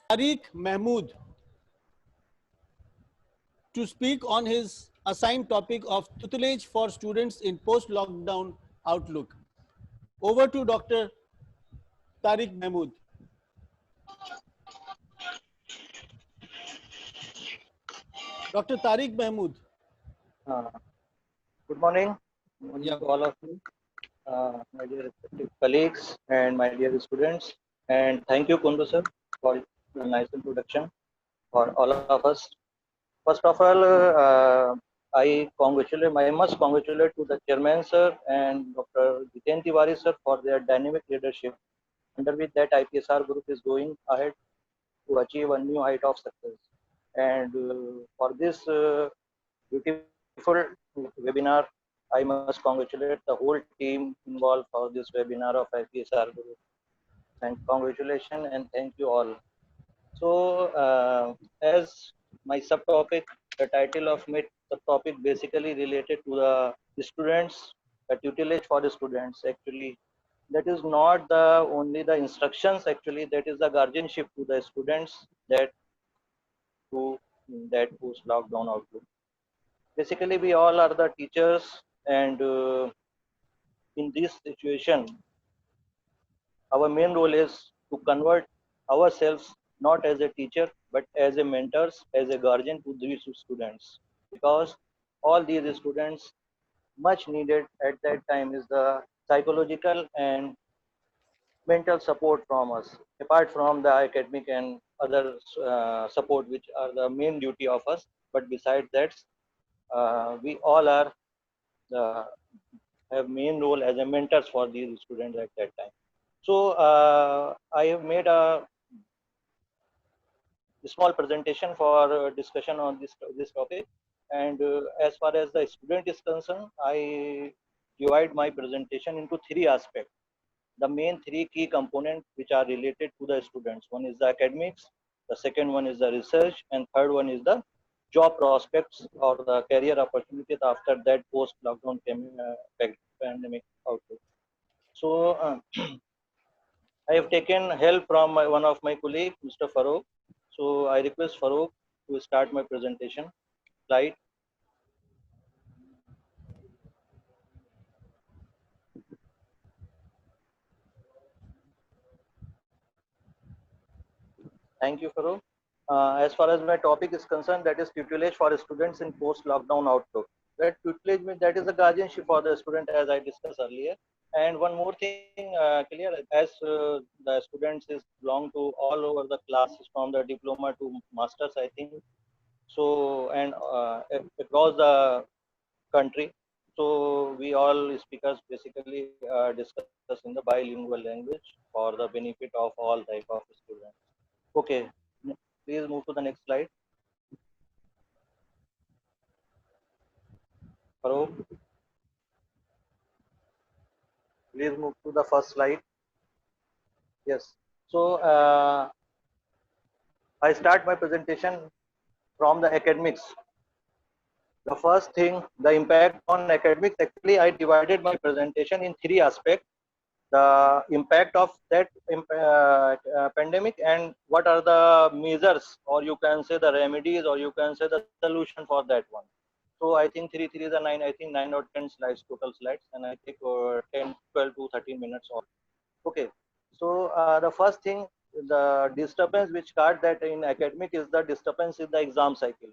Tariq Mahmood to speak on his assigned topic of tutelage for students in post-lockdown outlook. Over to Dr. Tariq Mahmood. Dr. Tariq Mahmood. Uh, Good morning, Yeah. to all of you, my dear respective colleagues and my dear students. And thank you, Kundu sir, for the nice introduction for all of us. First of all, I must congratulate to the chairman sir and Dr. Jiten Tiwari sir for their dynamic leadership, under which that IPSR group is going ahead to achieve a new height of success. And for this beautiful webinar, I must congratulate the whole team involved for this webinar of IPSR group. And congratulations and thank you all. So, as my subtopic, the title of my subtopic basically related to the students, the tutelage for the students. Actually, that is not the only the instructions. Actually, that is the guardianship to the students that who that post lockdown outlook. Basically, we all are the teachers, and in this situation, our main role is to convert ourselves not as a teacher but as a mentors, as a guardian to these students, because all these students much needed at that time is the psychological and mental support from us, apart from the academic and other support which are the main duty of us. But besides that, we all are have main role as a mentors for these students at that time. So I have made a small presentation for discussion on this topic. And as far as the student is concerned, I divide my presentation into three aspects. The main three key components which are related to the students. One is the academics, the second one is the research, and third one is the job prospects or the career opportunities after that post-lockdown pandemic outlook. So I have taken help from one of my colleagues, Mr. Farouk. So I request Farouk to start my presentation. Slide. Thank you, Farouk. As far as my topic is concerned, that is tutelage for students in post-lockdown outlook. That tutelage means that is the guardianship for the student, as I discussed earlier. And one more thing, clear, as the students is belong to all over the classes from the diploma to masters, I think. So, and across the country. So we all speakers basically discuss in the bilingual language for the benefit of all type of students. Okay, please move to the next slide. Hello, please move to the first slide. Yes. So I start my presentation from the academics. The first thing, the impact on academics. Actually, I divided my presentation in three aspects: the impact of that pandemic and what are the measures, or you can say the remedies, or you can say the solution for that one. So I think 3 is a 9, I think 9 or 10 slides, total slides, and I take 10 12 to 13 minutes all. Okay, so the first thing, the disturbance which got that in academic is the disturbance in the exam cycle.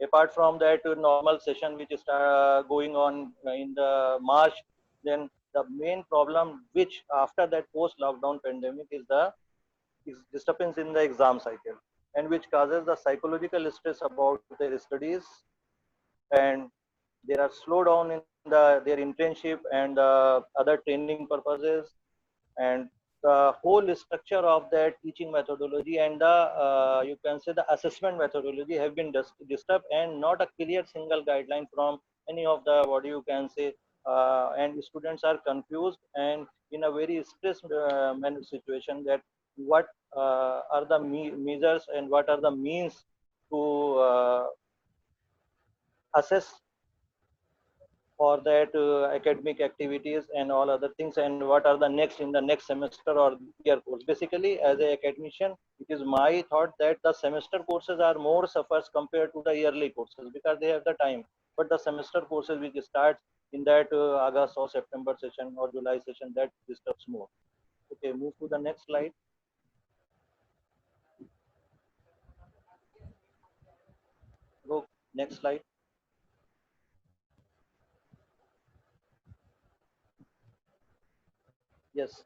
Apart from that normal session which is going on in the March, then the main problem which after that post lockdown pandemic is the disturbance in the exam cycle, and which causes the psychological stress about their studies, and there are slowdown in their internship and other training purposes, and the whole structure of that teaching methodology and the you can say the assessment methodology have been disturbed, and not a clear single guideline from any of the what you can say, and students are confused and in a very stressed situation that what are the measures and what are the means to assess for that academic activities and all other things, and what are the next in the next semester or year course. Basically, as a academician, it is my thought that the semester courses are more suffers compared to the yearly courses because they have the time. But the semester courses which starts in that August or September session or July session, that disturbs more. Okay, move to the next slide. Go next slide. Yes,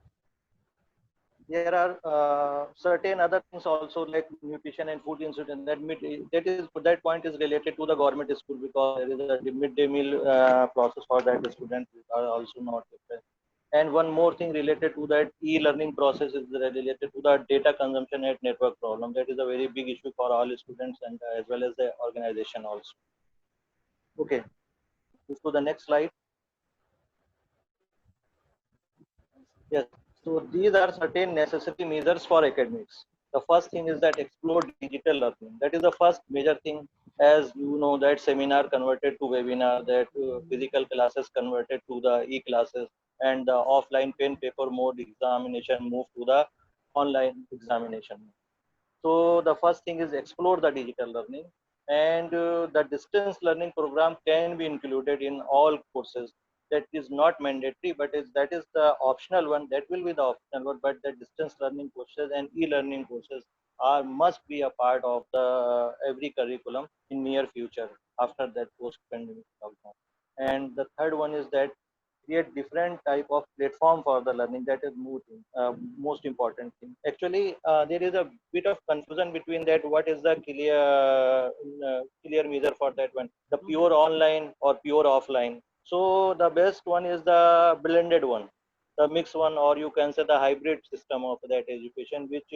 there are certain other things also like nutrition and food incident that point is related to the government school because there is a midday meal process for that students are also not different. And one more thing related to that e-learning process is related to the data consumption and network problem. That is a very big issue for all students and as well as the organization also. Okay, move to the next slide. Yes. So these are certain necessary measures for academics. The first thing is that explore digital learning. That is the first major thing. As you know, that seminar converted to webinar, that physical classes converted to the e-classes, and the offline pen paper mode examination moved to the online examination. So the first thing is explore the digital learning, and the distance learning program can be included in all courses. That is not mandatory, but that is the optional one. That will be the optional one. But the distance learning courses and e-learning courses are must be a part of the every curriculum in near future after that post-pandemic lockdown. And the third one is that create different type of platform for the learning. That is most important thing. Actually, there is a bit of confusion between that. What is the clear measure for that one? The pure online or pure offline? So the best one is the blended one, the mixed one, or you can say the hybrid system of that education, which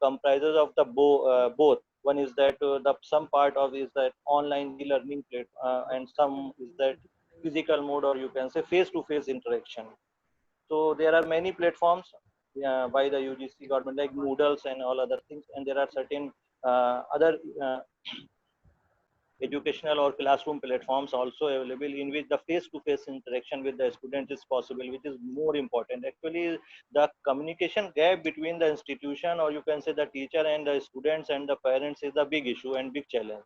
comprises of the both. One is that the some part of is that online e-learning and some is that physical mode, or you can say face-to-face interaction. So there are many platforms by the UGC government like Moodles and all other things, and there are certain other educational or classroom platforms also available in which the face-to-face interaction with the student is possible, which is more important. Actually, the communication gap between the institution, or you can say the teacher and the students and the parents, is a big issue and big challenge.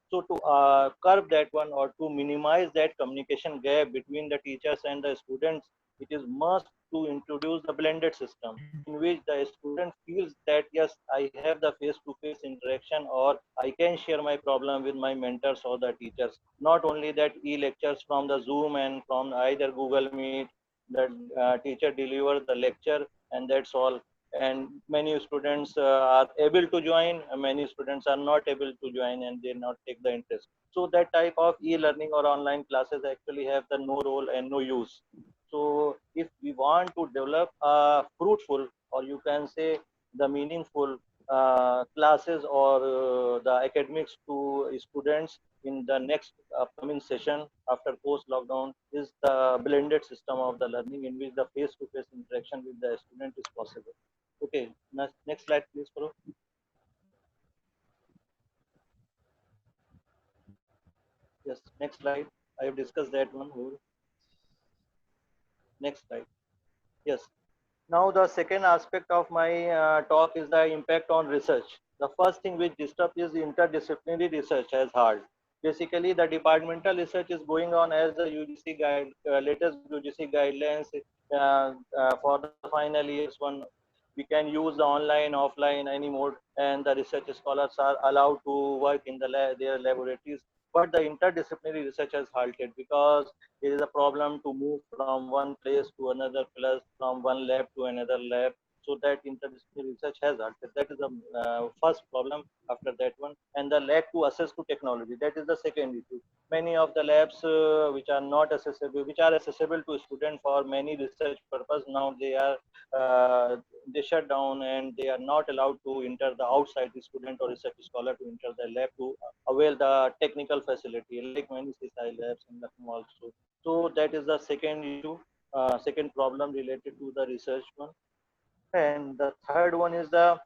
So to curb that one, or to minimize that communication gap between the teachers and the students, it is must to introduce the blended system in which the student feels that yes, I have the face-to-face interaction, or I can share my problem with my mentors or the teachers. Not only that e-lectures from the Zoom and from either Google Meet, the teacher delivers the lecture and that's all. And many students are able to join, many students are not able to join and they not take the interest. So that type of e-learning or online classes actually have the no role and no use. So if we want to develop a fruitful, or you can say the meaningful classes or the academics to students in the next upcoming session after post lockdown, is the blended system of the learning in which the face-to-face interaction with the student is possible. Okay, next slide, please, Pro. Yes, next slide. I have discussed that one. Next slide. Yes. Now, the second aspect of my talk is the impact on research. The first thing which disturbs is interdisciplinary research as hard. Basically, the departmental research is going on as the UGC latest UGC guidelines for the final years one. We can use the online, offline, any mode, and the research scholars are allowed to work in their laboratories. But the interdisciplinary research has halted because there is a problem to move from one place to another place, from one lab to another lab. So that interdisciplinary research has halted. That is the first problem after that one. And the lack to access to technology, that is the second issue. Many of the labs which are not accessible, which are accessible to students for many research purpose, now they shut down and they are not allowed to enter the outside the student or research scholar to enter the lab to avail the technical facility like many CSI labs in Lucknow also. So that is the second issue, second problem related to the research one. And the third one is the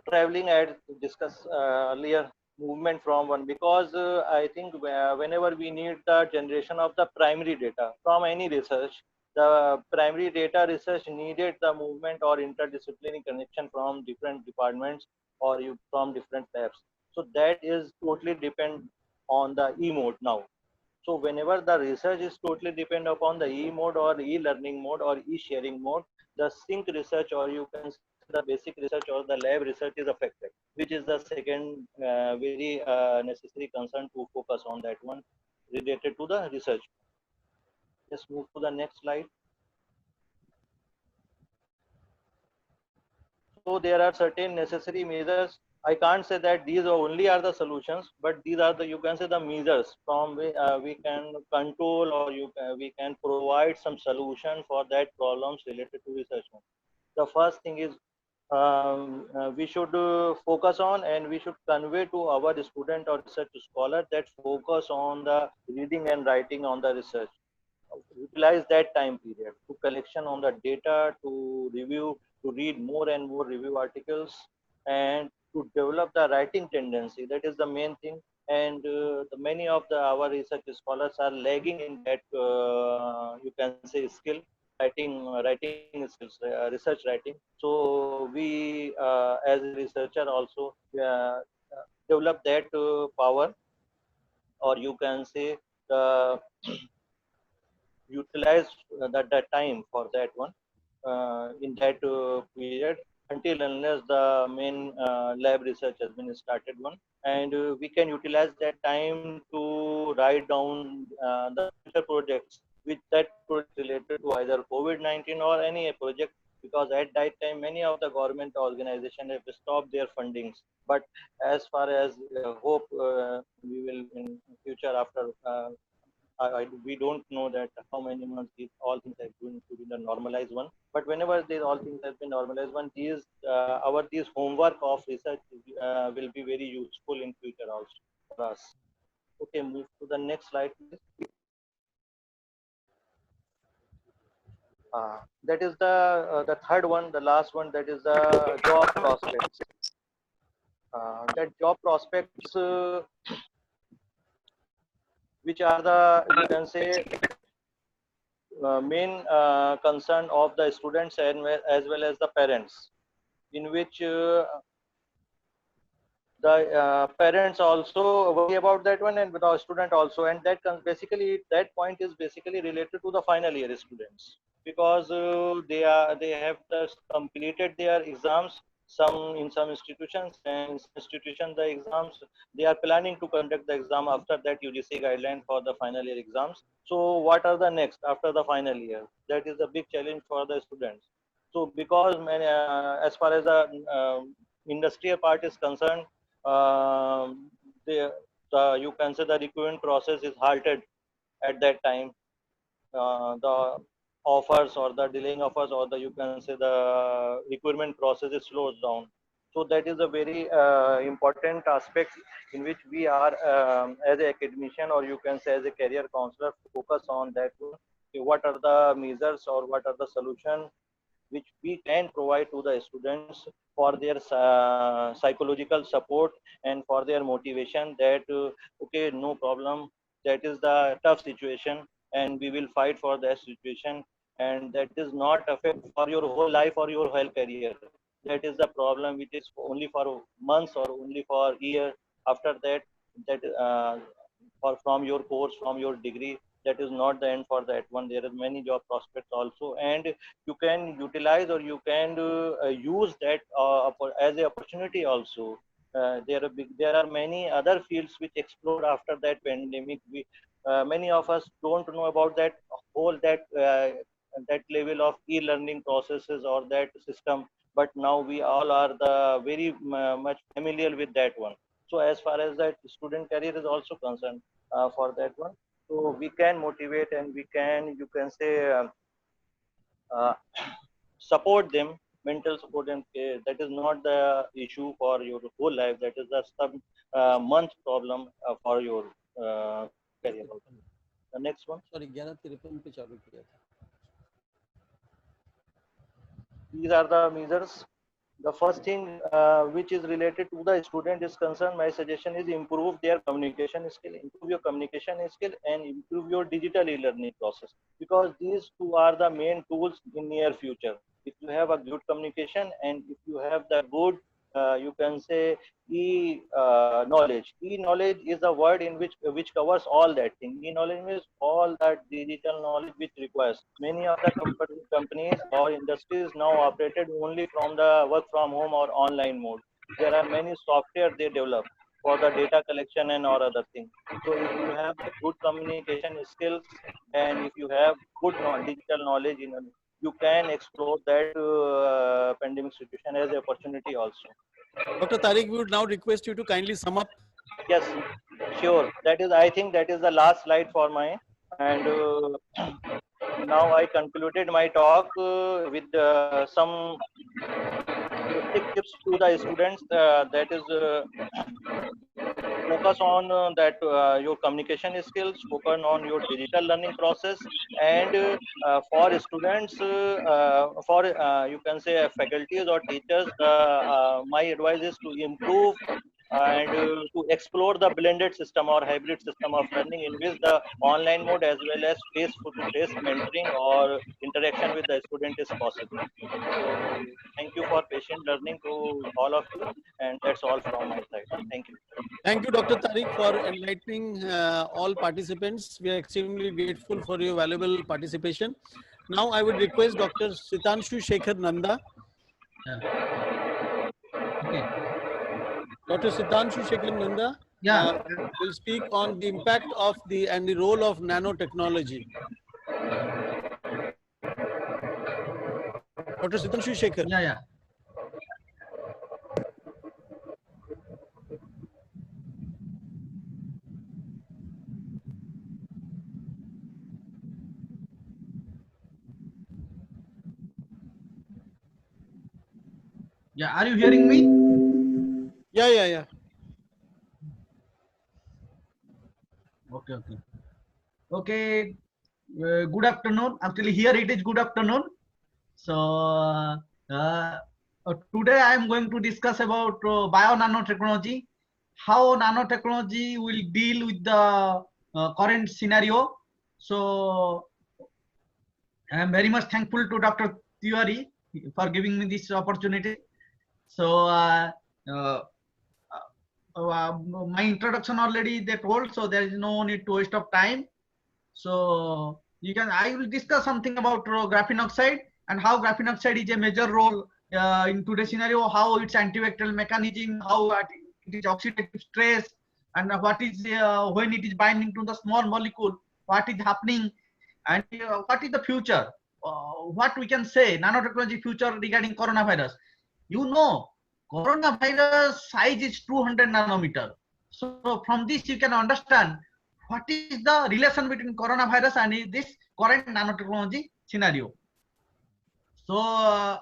traveling as discussed earlier, movement from one, because I think whenever we need the generation of the primary data from any research, the primary data research needed the movement or interdisciplinary connection from different departments or you from different labs. So that is totally depend on the e mode now. So whenever the research is totally depend upon the e-mode or e-learning mode or e-sharing mode, the sync research or you can say the basic research or the lab research is affected, which is the second very necessary concern to focus on that one related to the research. Let's move to the next slide. So there are certain necessary measures. I can't say that these only are the solutions, but these are the you can say the measures from which we can control or we can provide some solution for that problems related to research. The first thing is we should focus on and we should convey to our student or research scholar that focus on the reading and writing on the research, utilize that time period to collection on the data, to review, to read more and more review articles, and to develop the writing tendency. That is the main thing. And many of our research scholars are lagging in that you can say skill, writing skills, research writing. So we as a researcher also develop that power, or you can say the utilize that time for that one in that period until unless the main lab research has been started one, and we can utilize that time to write down the future projects which that project related to either COVID-19 or any project, because at that time many of the government organizations have stopped their fundings. But as far as hope we will in future after we don't know that how many months these all things are going to be the normalized one. But whenever these all things have been normalized one, these our these homework of research will be very useful in future also for us. Okay, move to the next slide, please. That is the third one, the last one. That is the job prospects. That job prospects, which are the you can say main concern of the students and as well as the parents, in which the parents also worry about that one and the student also, and that basically that point is basically related to the final year students, because they have just completed their exams, some in some institutions, and in some institutions the exams they are planning to conduct the exam after that UGC guideline for the final year exams. So what are the next after the final year? That is a big challenge for the students. So because as far as the industrial part is concerned, um, you can say the recruitment process is halted at that time. The offers or the delaying offers or the you can say the recruitment process is slows down. So that is a very important aspect in which we are as an academician or you can say as a career counselor focus on that. What are the measures or what are the solutions which we can provide to the students for their psychological support and for their motivation that okay, no problem, that is the tough situation and we will fight for that situation, and that is not affect for your whole life or your whole career. That is the problem which is only for months or only for year. After that, that or from your course, from your degree, that is not the end for that one. There are many job prospects also, and you can utilize or you can use that as a opportunity also. There are many other fields which explode after that pandemic. Many of us don't know about that whole that level of e-learning processes or that system, but now we all are the very much familiar with that one. So as far as that student career is also concerned, for that one, so we can motivate and we can you can say uh, support them, mental support them. That is not the issue for your whole life. That is the some month problem for your career also. The next one. Sorry 11:53 पे चालू किया था. These are the measures The first thing which is related to the student is concerned, my suggestion is improve their communication skill, improve your communication skill, and improve your digital e-learning process, because these two are the main tools in near future. If you have a good communication and if you have the good, you can say knowledge. E-knowledge is a word in which covers all that thing. E-knowledge means all that digital knowledge which requires. Many of the companies or industries now operated only from the work from home or online mode. There are many software they develop for the data collection and or other things. So if you have the good communication skills and if you have good digital knowledge, you can explore that pandemic situation as an opportunity also. Dr. Tariq, we would now request you to kindly sum up. Yes, sure. That is, I think that is the last slide for my, and now I concluded my talk with some basic tips to the students. That is, focus on that your communication skills, focus on your digital learning process, and for students, for you can say faculties or teachers, my advice is to improve and to explore the blended system or hybrid system of learning in which the online mode as well as face-to-face mentoring or interaction with the student is possible. So thank you for patient learning to all of you, and that's all from my side. Thank you. Thank you, Dr. Tariq, for enlightening all participants. We are extremely grateful for your valuable participation. Now, I would request Dr. Sitanshu Shekhar Nanda. Okay. Dr. Sitanshu Shekhar Nanda Yeah. will speak on the impact of and the role of nanotechnology. Dr. Sitanshu Shekhar. Yeah. Yeah. Are you hearing me? Yeah. Okay. Good afternoon. Actually, here it is good afternoon. So today I am going to discuss about bio nanotechnology, how nanotechnology will deal with the current scenario. So I am very much thankful to Dr. Tiwari for giving me this opportunity. So my introduction already they told, so there is no need to waste of time. So I will discuss something about graphene oxide and how graphene oxide is a major role in today's scenario, how it's antibacterial mechanism, how it is oxidative stress, and what is when it is binding to the small molecule, what is happening, and what is the future, what we can say nanotechnology future regarding coronavirus. Coronavirus size is 200 nanometer. So from this you can understand what is the relation between coronavirus and this current nanotechnology scenario. So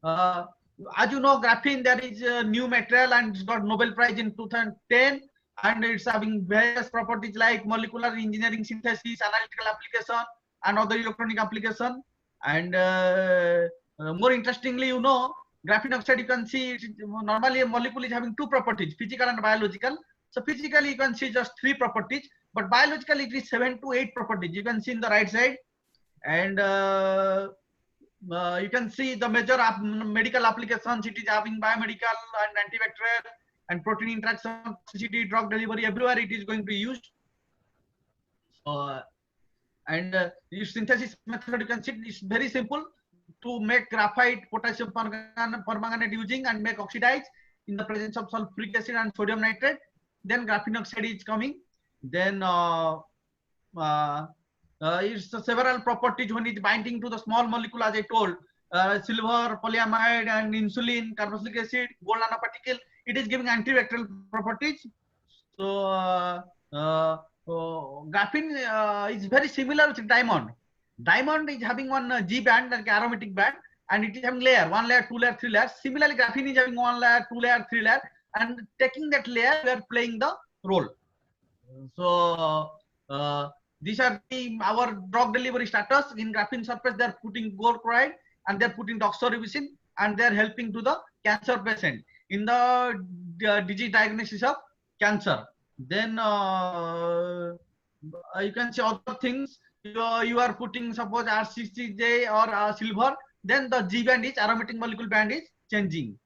as you know, graphene, there is a new material and it's got Nobel Prize in 2010, and it's having various properties like molecular engineering synthesis, analytical application, and other electronic application. And more interestingly, graphene oxide, you can see normally a molecule is having two properties, physical and biological. So physically you can see just three properties, but biologically it is 7 to 8 properties. You can see in the right side, and you can see the major medical applications. It is having biomedical and antibacterial and protein interaction, toxicity, drug delivery, everywhere it is going to be used. And its synthesis method, you can see it's very simple to make graphite, potassium permanganate using and make oxidize in the presence of sulfuric acid and sodium nitrate. Then graphene oxide is coming. Then it's several properties when it's binding to the small molecule, as I told, silver, polyamide, and insulin, carboxylic acid, gold nanoparticle. It is giving antibacterial properties. So graphene is very similar with diamond. Diamond is having one G band, like aromatic band, and it is having layer, 1 layer, 2 layer, 3 layers. Similarly, graphene is having 1 layer, 2 layer, 3 layer, and taking that layer, we are playing the role. So these are our drug delivery status. In graphene surface, they are putting gold chloride and they are putting doxorubicin. and they are helping to the cancer patient in the disease diagnosis of cancer. Then you can see other things. You are putting suppose RCCJ or silver, then the G band is aromatic molecule band is changing.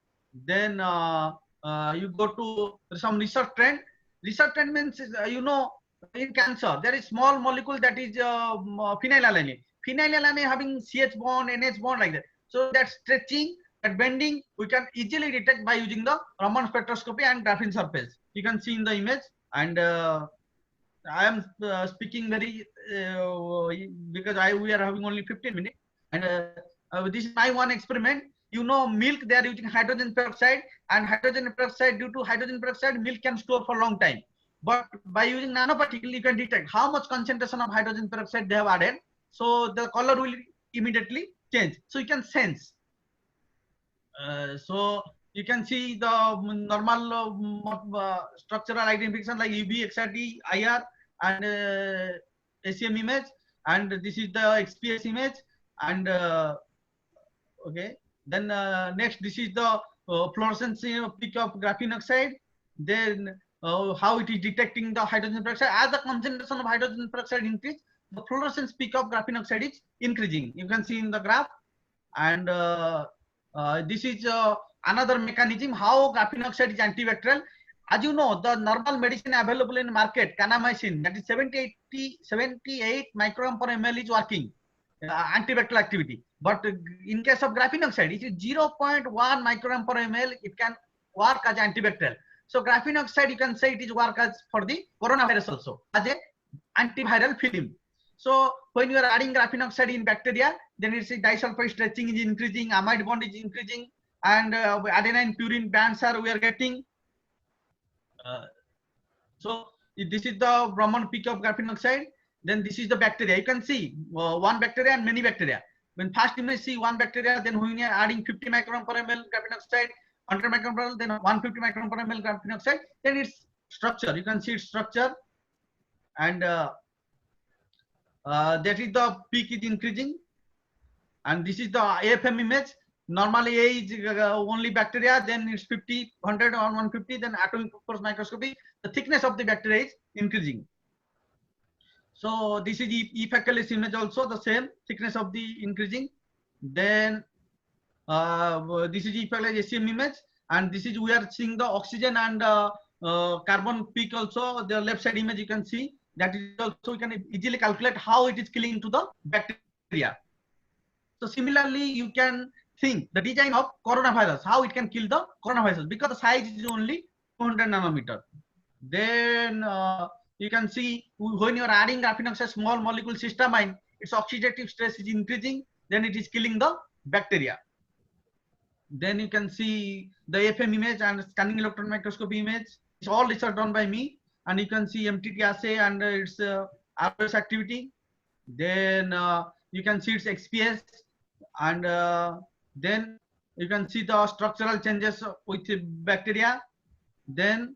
Then you go to some research trend. Research trend means in cancer there is small molecule that is phenylalanine. Phenylalanine having CH bond, NH bond like that. So that stretching, that bending, we can easily detect by using the Raman spectroscopy and graphene surface. You can see in the image, and I am speaking very because we are having only 15 minutes, and this is my one experiment. Milk, they are using hydrogen peroxide, and hydrogen peroxide, due to hydrogen peroxide, milk can store for a long time. But by using nanoparticle, you can detect how much concentration of hydrogen peroxide they have added. So the color will immediately change. So you can sense. So you can see the normal structural identification like UV, XRD, IR, and ACM image, and this is the XPS image, and okay. Then next, this is the fluorescence peak of graphene oxide. Then how it is detecting the hydrogen peroxide. As the concentration of hydrogen peroxide increase, the fluorescence peak of graphene oxide is increasing. You can see in the graph. And this is another mechanism how graphene oxide is antibacterial. As you know, the normal medicine available in the market, kanamycin, that is 78 microgram per ml is working, antibacterial activity. But in case of graphene oxide, it is 0.1 microgram per ml. It can work as antibacterial. So graphene oxide, you can say it is work as for the coronavirus also as a antiviral film. So when you are adding graphene oxide in bacteria, then it's disulfide stretching is increasing, amide bond is increasing, and adenine purine bands are we are getting. So this is the Raman peak of graphene oxide. Then this is the bacteria. You can see one bacteria and many bacteria. When first you may see one bacteria, then when you are adding 50 microgram per ml graphene oxide, 100 microgram per ml, then 150 microgram per ml graphene oxide, then its structure. You can see its structure, and that is the peak is increasing. And this is the AFM image. Normally A is only bacteria, then it's 50, 100 or 150, then atomic force microscopy, the thickness of the bacteria is increasing. So this is E facialis image also, the same thickness of the increasing. Then this is E facialis ACM image, and this is we are seeing the oxygen and carbon peak also. The left side image you can see that is also we can easily calculate how it is killing to the bacteria. So similarly, you can think the design of coronavirus, how it can kill the coronavirus, because the size is only 200 nanometer. Then you can see when you are adding graphene oxide small molecule cysteamine, its oxidative stress is increasing, then it is killing the bacteria. Then you can see the AFM image and scanning electron microscopy image. It's all research done by me, and you can see MTT assay and its ROS activity. Then you can see its XPS, and then you can see the structural changes with bacteria. Then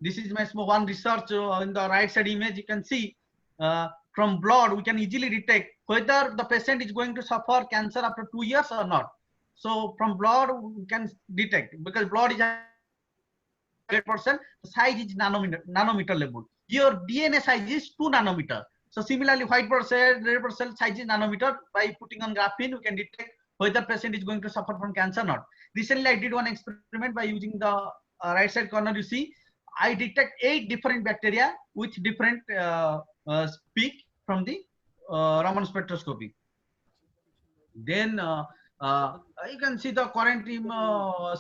this is my small one research in the right side image. You can see from blood we can easily detect whether the patient is going to suffer cancer after 2 years or not. So from blood we can detect, because blood is 100%, the size is nanometer level. Your DNA size is 2 nanometer. So similarly, white blood cell, red blood cell size is nanometer. By putting on graphene, we can detect whether patient is going to suffer from cancer or not. Recently, I did one experiment by using the right side corner. You see, I detect 8 different bacteria with different peak from the Raman spectroscopy. Then you can see the current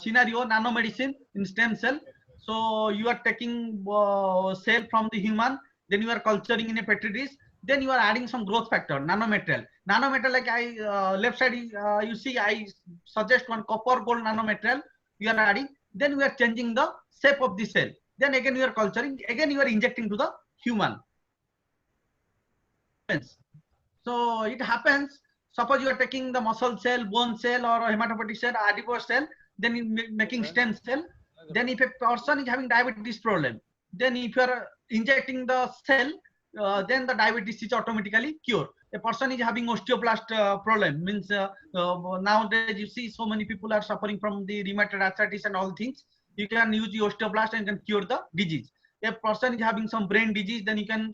scenario, nanomedicine in stem cell. So you are taking cell from the human, then you are culturing in a petri dish, then you are adding some growth factor, nanomaterial. Nanomaterial, like I left side, you see, I suggest one copper gold nanomaterial. You are adding, then we are changing the shape of the cell. Then again you are culturing, again you are injecting to the human. So it happens. Suppose you are taking the muscle cell, bone cell, or a hematopoietic cell, adipose cell, then in making stem cell. Then if a person is having diabetes problem, then if you are injecting the cell, then the diabetes is automatically cured. A person is having osteoblast problem, means nowadays you see so many people are suffering from the rheumatoid arthritis and all things. You can use the osteoblast and can cure the disease. A person is having some brain disease, then you can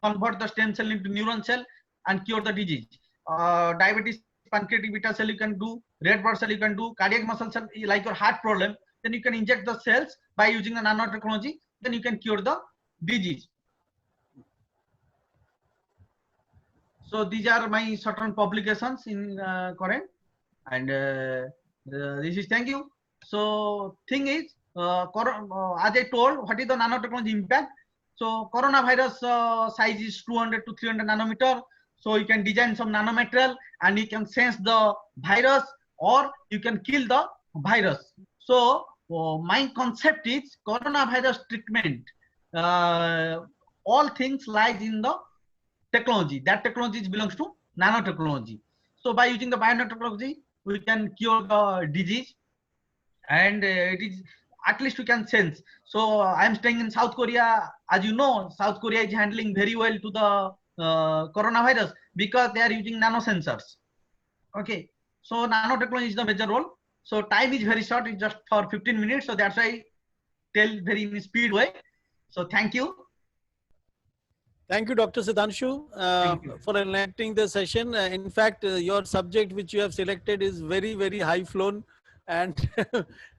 convert the stem cell into neuron cell and cure the disease. Diabetes, pancreatic beta cell you can do, red blood cell you can do, cardiac muscle cell, like your heart problem, then you can inject the cells by using the nanotechnology, then you can cure the disease. So these are my certain publications in current, and this is, thank you. So thing is, as I told, what is the nanotechnology impact? So coronavirus size is 200 to 300 nanometer. So you can design some nanomaterial and you can sense the virus or you can kill the virus. So my concept is coronavirus treatment. All things lies in the technology. That technology belongs to nanotechnology. So by using the biotechnology, we can cure the disease, and it is, at least we can sense. So I am staying in South Korea. As you know, South Korea is handling very well to the coronavirus because they are using nanosensors. Okay, so nanotechnology is the major role. So time is very short, it's just for 15 minutes. So that's why I tell very in speed way. So thank you. Thank you, Dr. Sudhanshu, for enlightening the session. In fact, your subject which you have selected is very, very high flown, and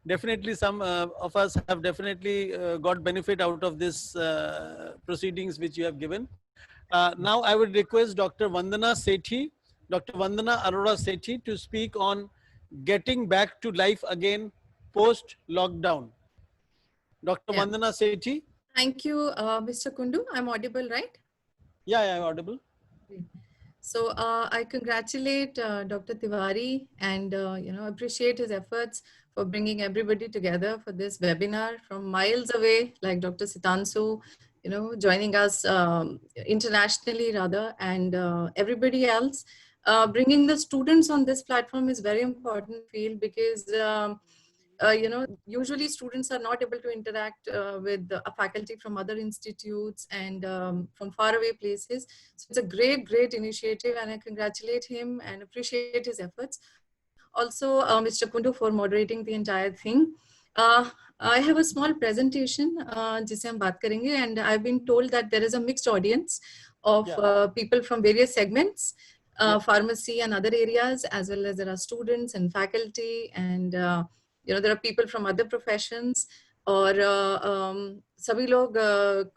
definitely some of us have definitely got benefit out of this proceedings which you have given. Now I would request Dr. Vandana Sethi, Dr. Vandana Arora Sethi, to speak on getting back to life again post lockdown. Dr. Yeah. Vandana Sethi. Thank you, Mr. Kundu. I'm audible, right? Yeah, I'm audible. So I congratulate Dr. Tiwari and appreciate his efforts for bringing everybody together for this webinar from miles away, like Dr. Sudhanshu, joining us internationally rather, and everybody else. Bringing the students on this platform is very important field because usually students are not able to interact with a faculty from other institutes and from faraway places. So it's a great, great initiative, and I congratulate him and appreciate his efforts. Also, Mr. Kundu for moderating the entire thing. I have a small presentation जिसे हम बात करेंगे, and I've been told that there is a mixed audience of people from various segments, pharmacy and other areas, as well as there are students and faculty, and there are people from other professions, और सभी लोग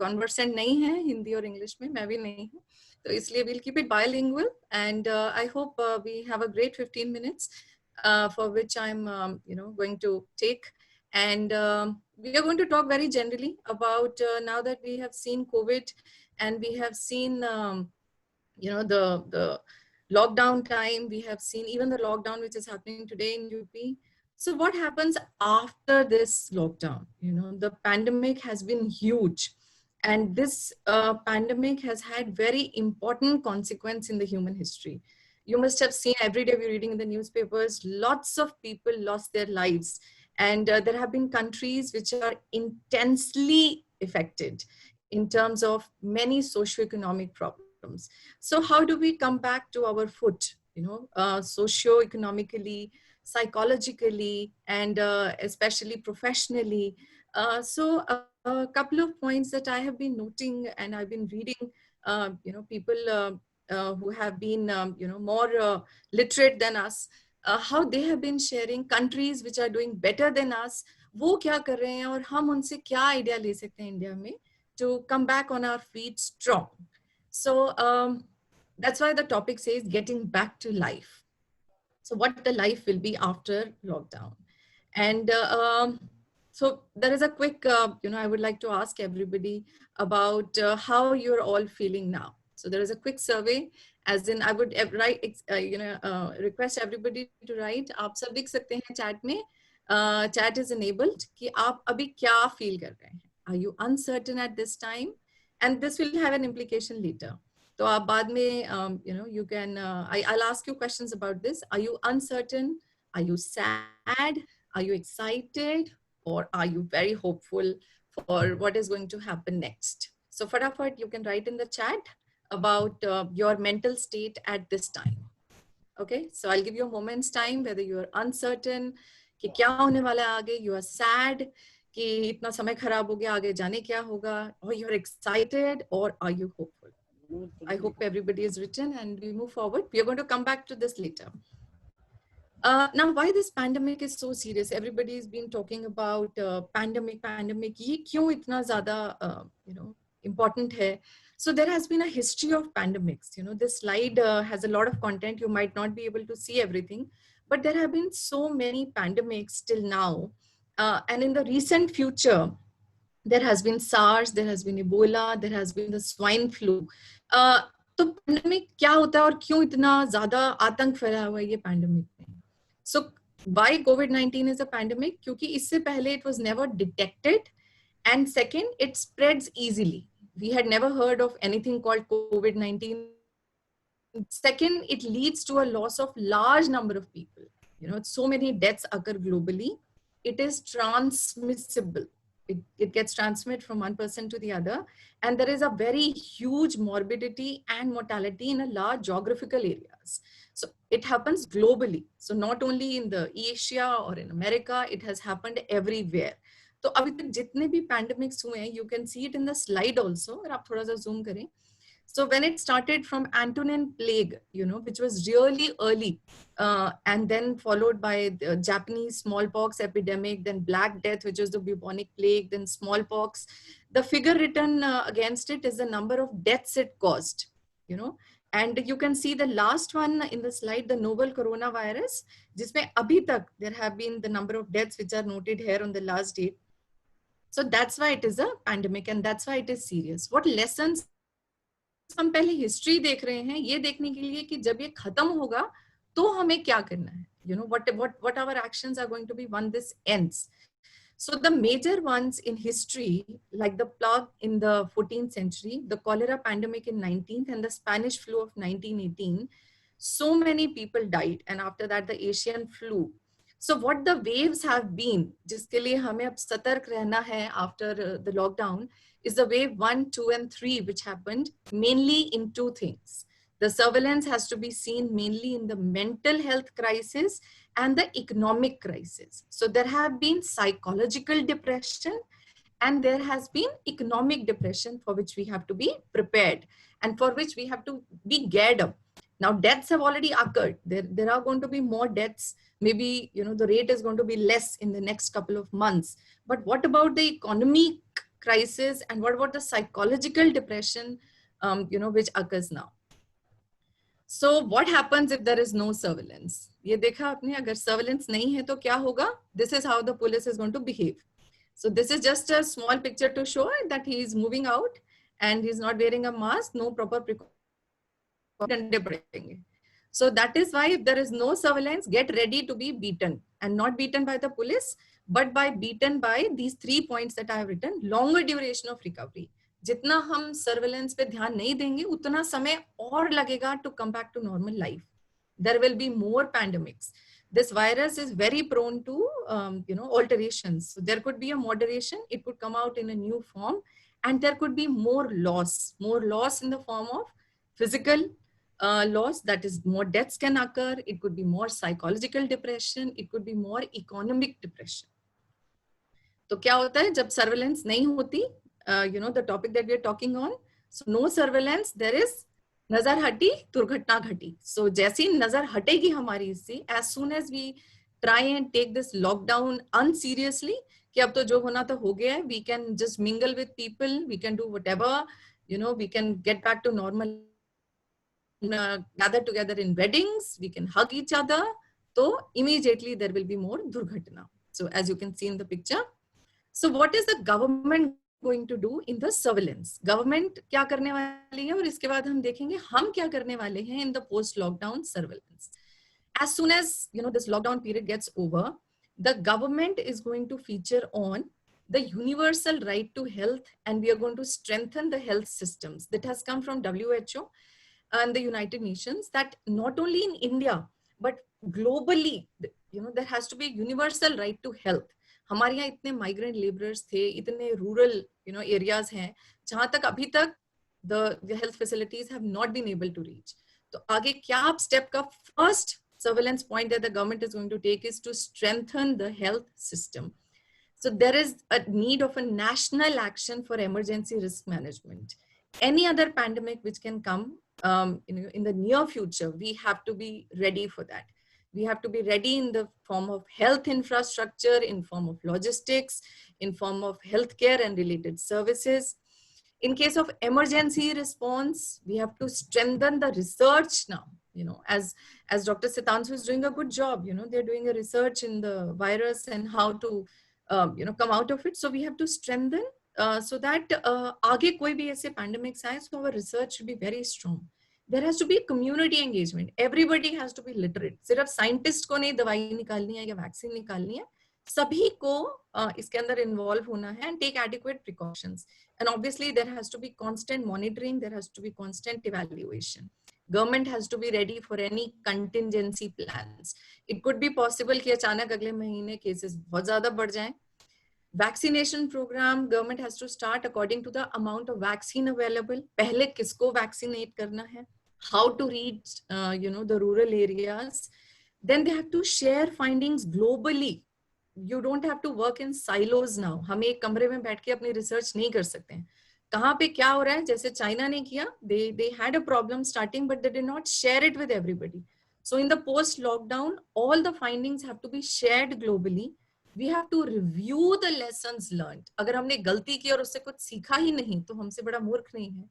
conversant नहीं हैं हिंदी और English में, मैं भी नहीं हूँ, तो इसलिए we'll keep it bilingual, and I hope we have a great 15 minutes for which I'm going to take, and we are going to talk very generally about now that we have seen COVID and we have seen the lockdown time, we have seen even the lockdown which is happening today in UP. So what happens after this lockdown? The pandemic has been huge, and this pandemic has had very important consequence in the human history. You must have seen every day we're reading in the newspapers, lots of people lost their lives, and there have been countries which are intensely affected in terms of many socioeconomic problems. So how do we come back to our foot, socio-economically, psychologically, and especially professionally? So a couple of points that I have been noting and I've been reading, people who have been more literate than us, how they have been sharing countries which are doing better than us, वो क्या कर रहे हैं और हम उनसे क्या idea ले सकते हैं इंडिया में to come back on our feet strong. So that's why the topic says getting back to life. So what the life will be after lockdown. And so there is a quick, I would like to ask everybody about how you're all feeling now. So there is a quick survey, as in I would request everybody to write. आप सब लिख सकते हैं chat में. Chat is enabled. कि आप अभी क्या feel कर रहे हैं? Are you uncertain at this time? And this will have an implication later. So आप बाद में, you can, I'll ask you questions about this. Are you uncertain? Are you sad? Are you excited? Or are you very hopeful for what is going to happen next? So fatafat, you can write in the chat about your mental state at this time. Okay, so I'll give you a moment's time, whether you are uncertain कि क्या होने वाला है आगे, you are sad कि इतना समय खराब हो गया, आगे जाने क्या होगा, or you are excited, or are you hopeful? I hope everybody is written and we move forward. We are going to come back to this later. Now, why this pandemic is so serious? Everybody has been talking about pandemic. ये क्यों इतना ज़्यादा important है? So there has been a history of pandemics. This slide has a lot of content. You might not be able to see everything, but there have been so many pandemics till now. And in the recent future, there has been SARS, there has been Ebola, there has been the swine flu. तो pandemic क्या होता है और क्यों इतना ज़्यादा आतंक फैला हुआ है ये pandemic में? So why COVID-19 is a pandemic? क्योंकि इससे पहले it was never detected, and second, it spreads easily. We had never heard of anything called COVID-19. Second, it leads to a loss of large number of people. So many deaths occur globally. It is transmissible. It gets transmitted from one person to the other. And there is a very huge morbidity and mortality in a large geographical areas. So it happens globally. So not only in the Asia or in America, it has happened everywhere. तो अभी तक जितने भी pandemics हुए हैं, you can see it in the slide also. अगर आप थोड़ा सा zoom करें. So when it started from Antonine plague, which was really early, and then followed by the Japanese smallpox epidemic, then Black Death, which was the bubonic plague, then smallpox. The figure written against it is the number of deaths it caused, And you can see the last one in the slide, the novel coronavirus, जिसमें अभी तक there have been the number of deaths which are noted here on the last date. So that's why it is a pandemic, and that's why it is serious. What lessons हम पहले history देख रहे हैं ये देखने के लिए कि जब ये खत्म होगा तो हमें क्या करना है, what our actions are going to be when this ends. So the major ones in history, like the plague in the 14th century, the cholera pandemic in 19th, and the Spanish flu of 1918, so many people died, and after that the Asian flu. So what the waves have been, जिसके लिए हमें अब सतर्क रहना है after the lockdown, is the wave 1, 2, and 3, which happened mainly in two things. The surveillance has to be seen mainly in the mental health crisis and the economic crisis. So there have been psychological depression and there has been economic depression, for which we have to be prepared and for which we have to be geared up. Now deaths have already occurred. There are going to be more deaths. Maybe, the rate is going to be less in the next couple of months. But what about the economic crisis and what about the psychological depression, which occurs now? So what happens if there is no surveillance? ये देखा आपने, अगर surveillance नहीं है तो क्या होगा? This is how the police is going to behave. So this is just a small picture to show that he is moving out and he is not wearing a mask, no proper precaution. So that is why if there is no surveillance, get ready to be beaten, and not beaten by the police, but beaten by these 3 points that I have written. Longer duration of recovery. जितना हम surveillance पे ध्यान नहीं देंगे, उतना समय और लगेगा to come back to normal life. There will be more pandemics. This virus is very prone to, alterations. So there could be a moderation. It could come out in a new form, and there could be more loss in the form of physical loss. That is, more deaths can occur. It could be more psychological depression. It could be more economic depression. तो क्या होता है जब surveillance नहीं होती? The topic that we are talking on. So no surveillance, there is नजर हटी दुर्घटना घटी. So जैसी नजर हटेगी हमारी इससे, as soon as we try and take this lockdown unseriously, कि अब तो जो होना था हो गया है, we can just mingle with people, we can do whatever, we can get back to normal, gather together in weddings, we can hug each other. So immediately there will be more durghatna. So as you can see in the picture. So what is the government going to do in the surveillance? Government क्या करने वाली है और इसके बाद हम देखेंगे हम क्या करने वाले हैं in the post lockdown surveillance. As soon as this lockdown period gets over, the government is going to feature on the universal right to health, and we are going to strengthen the health systems. That has come from WHO and the United Nations, that not only in India but globally, there has to be a universal right to health. हमारे यहाँ इतने migrant labourers थे, इतने rural areas हैं जहां तक अभी तक the health facilities have not been able to reach. तो आगे क्या आप स्टेप का first surveillance point that the government is going to take is to strengthen the health system. So there is a need of a national action for emergency risk management. Any other pandemic which can come in the near future, we have to be ready for that. We have to be ready in the form of health infrastructure, in form of logistics, in form of healthcare and related services. In case of emergency response, we have to strengthen the research now. As Dr. Sitanshu is doing a good job, they're doing a research in the virus and how to come out of it. So we have to strengthen so that आगे कोई भी ऐसे pandemics आए, so our research should be very strong. There has to be community engagement. Everybody has to be literate. सिर्फ scientist को नहीं दवाई निकालनी है या vaccine निकालनी है, सभी को इसके अंदर involve होना है and take adequate precautions. And obviously there has to be constant monitoring, there has to be constant evaluation. Government has to be ready for any contingency plans. It could be possible कि अचानक अगले महीने cases बहुत ज़्यादा बढ़ जाएं. Vaccination program, government has to start according to the amount of vaccine available. पहले किसको vaccinate करना है? How to reach the rural areas. Then they have to share findings globally. You don't have to work in silos now. हम एक कमरे में बैठ के अपनी रिसर्च नहीं कर सकते हैं. कहाँ पे क्या हो रहा है, जैसे चाइना ने किया, they had a problem starting but they did not share it with everybody. So in the post lockdown, all the findings have to be shared globally. We have to review the lessons learned. अगर हमने गलती की और उससे कुछ सीखा ही नहीं तो हमसे बड़ा मूर्ख नहीं है.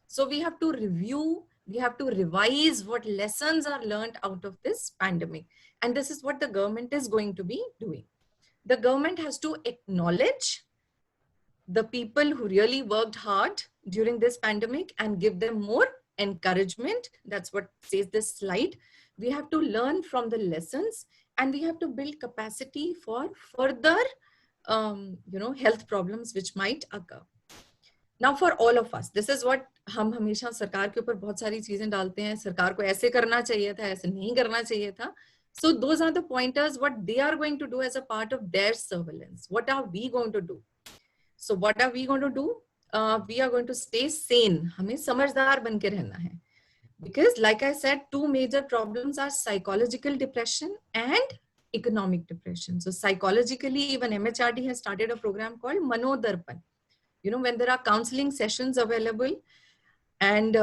So we have to review, we have to revise what lessons are learned out of this pandemic. And this is what the government is going to be doing. The government has to acknowledge the people who really worked hard during this pandemic and give them more encouragement. That's what says this slide. We have to learn from the lessons and we have to build capacity for further health problems which might occur. Now for all of us, this is what हम हमेशा सरकार के ऊपर बहुत सारी चीजें डालते हैं, सरकार को ऐसे करना चाहिए था, ऐसे नहीं करना चाहिए था. So those are the pointers, what they are going to do as a part of their surveillance. What are we going to do? So what are we going to do? We are going to stay sane. हमें समझदार बन के रहना है. Because like I said, two major problems are psychological depression and economic depression. So psychologically, even MHRD has started a program called Manodarpan. When there are counseling sessions available, and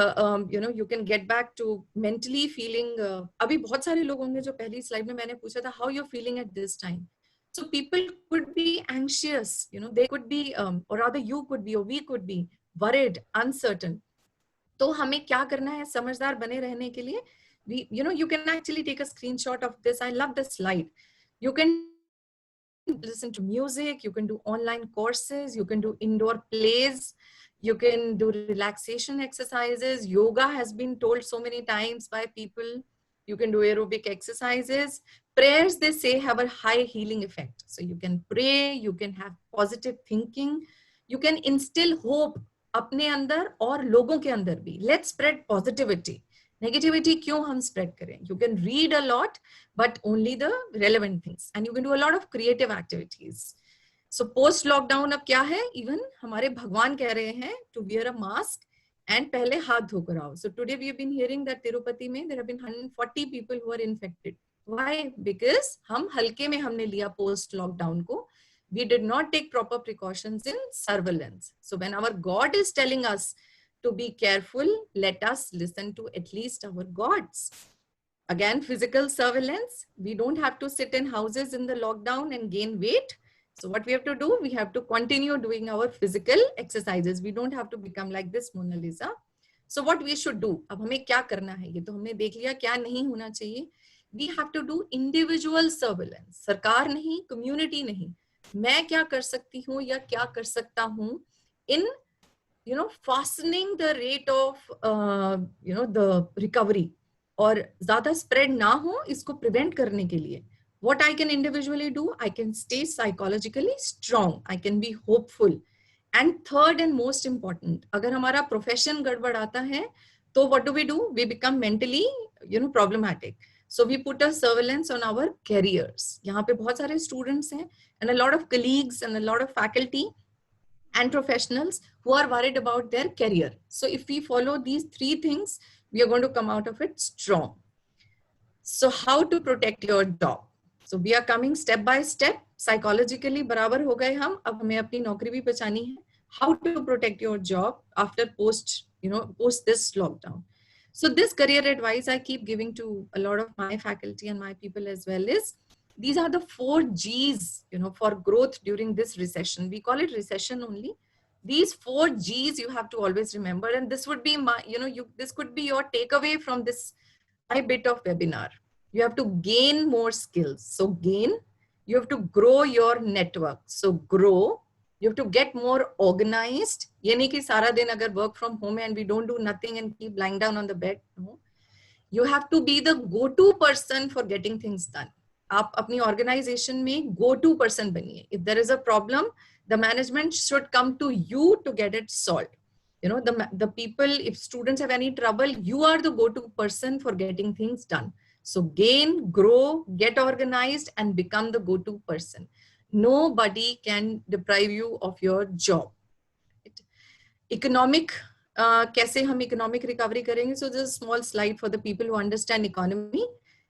you can get back to mentally feeling. अभी बहुत सारे लोग होंगे जो पहली slide में मैंने पूछा था, how you're feeling at this time. So people could be anxious, they could be, or rather you could be, or we could be worried, uncertain. तो हमें क्या करना है समझदार बने रहने के लिए? You can actually take a screenshot of this. I love this slide. You can listen to music, you can do online courses, you can do indoor plays, you can do relaxation exercises. Yoga has been told so many times by people. You can do aerobic exercises. Prayers, they say, have a high healing effect. So you can pray, you can have positive thinking, you can instill hope अपने अंदर और लोगों के अंदर भी. Let's spread positivity. Negativity क्यों हम spread करें? You can read a lot, but only the relevant things. And you can do a lot of creative activities. So post lockdown अब क्या है? Even हमारे भगवान कह रहे हैं to wear a mask and पहले हाथ धोकर आओ. So today we have been hearing that Tirupati में there have been 140 people who are infected. Why? Because हम हल्के में हमने लिया post lockdown को. We did not take proper precautions in surveillance. So when our God is telling us to be careful, let us listen to at least our gods. Again, physical surveillance. We don't have to sit in houses in the lockdown and gain weight. So what we have to do, we have to continue doing our physical exercises. We don't have to become like this Mona Lisa. So what we should do? अब हमें क्या करना है? ये तो हमने देख लिया क्या नहीं होना चाहिए. We have to do individual surveillance. सरकार नहीं, community नहीं. मैं क्या कर सकती हूँ या क्या कर सकता हूँ in fastening the rate of the recovery और ज्यादा spread ना हो इसको prevent करने के लिए. What I can individually do, I can stay psychologically strong, I can be hopeful. And third and most important, अगर हमारा profession गड़बड़ाता है तो what do? We become mentally problematic. So we put a surveillance on our careers. यहाँ पे बहुत सारे students हैं and a lot of colleagues and a lot of faculty and professionals who are worried about their career. So if we follow these three things, we are going to come out of it strong. So how to protect your job? So we are coming step by step. Psychologically बराबर हो गए हम, अब हमें अपनी नौकरी भी बचानी है. How to protect your job after post this lockdown. So this career advice I keep giving to a lot of my faculty and my people as well is, these are the 4 G's, for growth during this recession. We call it recession only. These 4 G's you have to always remember, and this would be my, this could be your takeaway from this my bit of webinar. You have to gain more skills. So gain, you have to grow your network. So grow, you have to get more organized. ये नहीं कि सारा दिन अगर work from home and we don't do nothing and keep lying down on the bed. No. You have to be the go-to person for getting things done. आप अपनी organization में go-to person बनिए. If there is a problem, the management should come to you to get it solved. The people, if students have any trouble, you are the go-to person for getting things done. So gain, grow, get organized, and become the go-to person. Nobody can deprive you of your job. Economic, कैसे हम economic recovery करेंगे? So this is a small slide for the people who understand economy.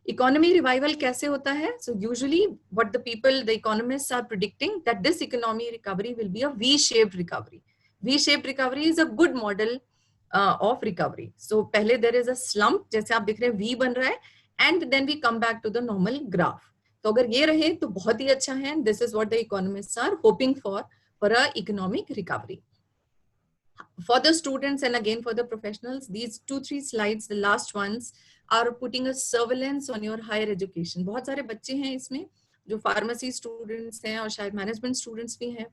Economy revival कैसे होता है? So usually what the economists are predicting, that this economy recovery will be a V-shaped recovery. V-shaped recovery is a good model of recovery. So पहले there is a slump, जैसे आप देख रहे हैं V बन रहा है, and then we come back to the normal graph. तो अगर ये रहे तो बहुत ही अच्छा है. This is what the economists are hoping for a economic recovery. For the students and again for the professionals, these 2-3 slides, the last ones, are putting a surveillance on your higher education. बहुत सारे बच्चे हैं इसमें जो pharmacy students हैं और शायद management students भी हैं.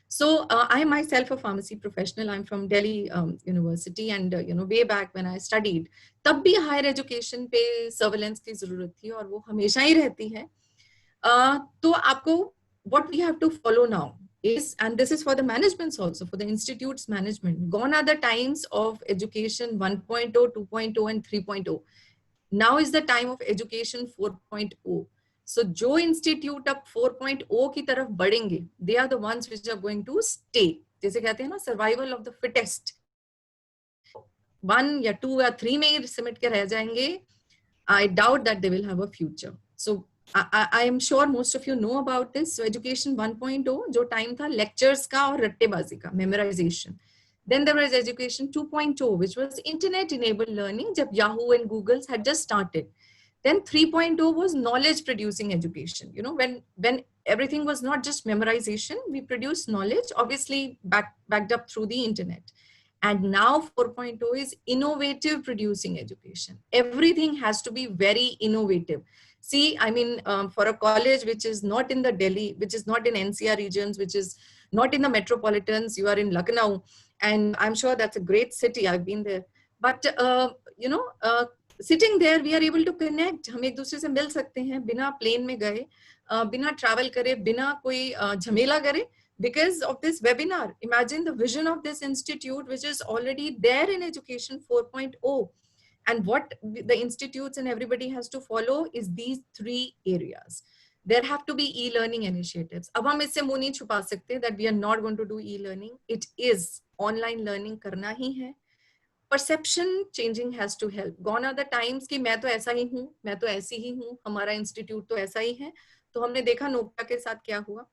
So I am myself a pharmacy professional. I'm from Delhi University, and way back when I studied, तब भी higher education पे surveillance की जरूरत थी और वो हमेशा ही रहती है. तो आपको what we have to follow now is, and this is for the managements also, for the institute's management, gone are the times of education 1.0, 2.0 and 3.0. Now is the time of education 4.0. So जो institute अब 4.0 की तरफ बढ़ेंगे, they are the ones which are going to stay. जैसे कहते हैं ना, survival of the fittest. 1 या 2 या 3 में ही सिमट के रह जाएंगे. I doubt that they will have a future. So I am sure most of you know about this. So education 1.0 जो time था lectures का और रट्टेबाजी का, memorization. Then there was education 2.0, which was internet enabled learning, जब Yahoo and Googles had just started. Then 3.0 was knowledge producing education. When everything was not just memorization, we produced knowledge, obviously backed up through the internet. And now 4.0 is innovative producing education. Everything has to be very innovative. See, I mean, for a college which is not in the Delhi, which is not in NCR regions, which is not in the metropolitans, you are in Lucknow, and I'm sure that's a great city. I've been there. But, sitting there, we are able to connect. हम एक दूसरे से मिल सकते हैं बिना plane में गए, बिना travel करे, बिना कोई झमेला करे, because of this webinar. Imagine the vision of this institute, which is already there in education 4.0. And what the institutes and everybody has to follow is these 3 areas. There have to be e-learning initiatives. अब हम इससे मुंह नहीं छुपा सकते that we are not going to do e-learning. It is online learning करना ही है. Perception changing has to help. Gone are the times कि मैं तो ऐसा ही हूँ, मैं तो ऐसी ही हूँ, हमारा इंस्टीट्यूट तो ऐसा ही है. तो हमने देखा नोकिया के साथ क्या हुआ,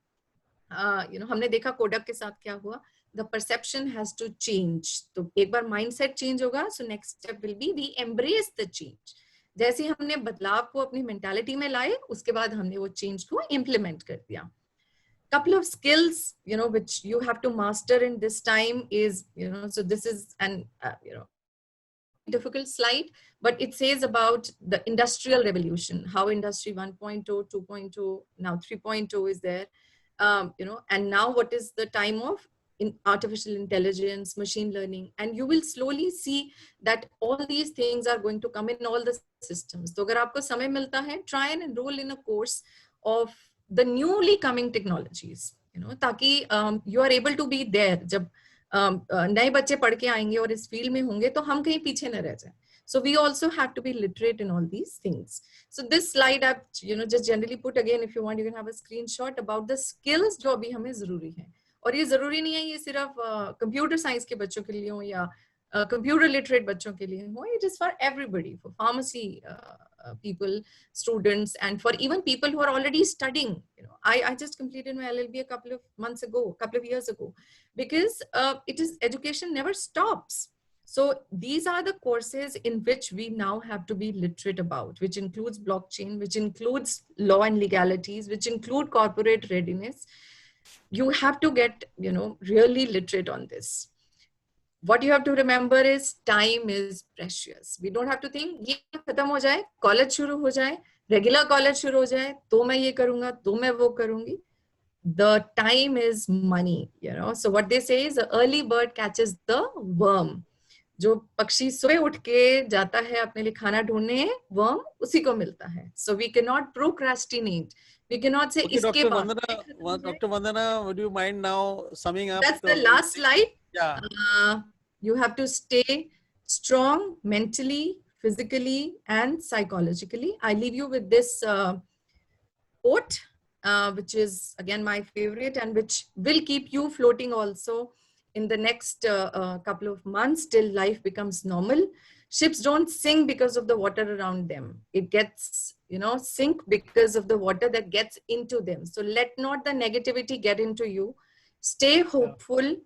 हमने देखा कोडक के साथ क्या हुआ. The perception has to change. तो एक बार mindset change होगा, so next step will be we embrace the change. जैसे हमने बदलाव को अपनी mentality में लाए, उसके बाद हमने वो change को implement कर दिया. Couple of skills, which you have to master in this time is, so this is an, difficult slide, but it says about the industrial revolution, how industry 1.0, 2.0, now 3.0 is there, and now what is the time of in artificial intelligence, machine learning, and you will slowly see that all these things are going to come in all the systems. So अगर आपको समय मिलता है, try and enroll in a course of the newly coming technologies, ताकि you are able to be there. जब नए बच्चे पढ़ के आएंगे और इस फील्ड में होंगे तो हम कहीं पीछे न रह जाएं. So we also have to be literate in all these things. So this slide I've just generally put, again if you want you can have a screenshot about the skills जो अभी हमें जरूरी है. और ये जरूरी नहीं है ये सिर्फ कंप्यूटर साइंस के बच्चों के लिए हो या computer literate बच्चों के लिए हो. It is for everybody, for pharmacy people, students, and for even people who are already studying. I just completed my LLB a couple of years ago, because education never stops. So these are the courses in which we now have to be literate about, which includes blockchain, which includes law and legalities, which include corporate readiness. You have to get, really literate on this. What you have to remember is time is precious. We don't have to think, ये खत्म हो जाए, college शुरू हो जाए, regular college शुरू हो जाए, तो मैं ये करूँगा, तो मैं वो करूँगी. The time is money, So what they say is the early bird catches the worm. जो पक्षी सुबह उठ के जाता है अपने लिए खाना ढूंढने, worm उसी को मिलता है. So we cannot procrastinate. We cannot say Okay, इसके बाद. Dr. Vandana, would you mind now summing up? That's the last slide. Yeah. You have to stay strong mentally, physically, and psychologically. I leave you with this quote, which is again my favorite and which will keep you floating also in the next couple of months till life becomes normal. Ships don't sink because of the water around them. It gets, sink because of the water that gets into them. So let not the negativity get into you. Stay hopeful.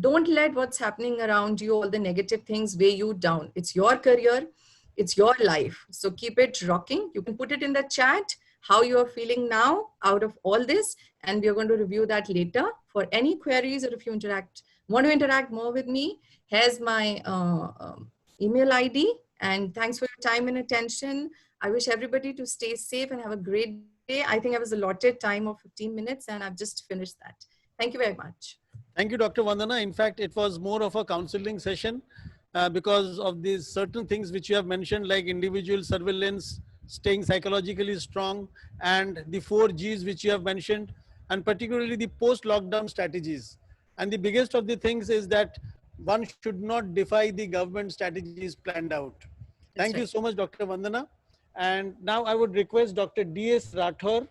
Don't let what's happening around you, all the negative things, weigh you down. It's your career. It's your life. So keep it rocking. You can put it in the chat, how you are feeling now out of all this. And we are going to review that later. For any queries, or if you want to interact more with me, here's my email ID. And thanks for your time and attention. I wish everybody to stay safe and have a great day. I think I was allotted time of 15 minutes and I've just finished that. Thank you very much. Thank you, Dr. Vandana. In fact, it was more of a counseling session because of these certain things which you have mentioned, like individual surveillance, staying psychologically strong, and the 4 Gs which you have mentioned, and particularly the post-lockdown strategies. And the biggest of the things is that one should not defy the government strategies planned out. Thank you so much, Dr. Vandana. And now I would request Dr. D.S. Rathore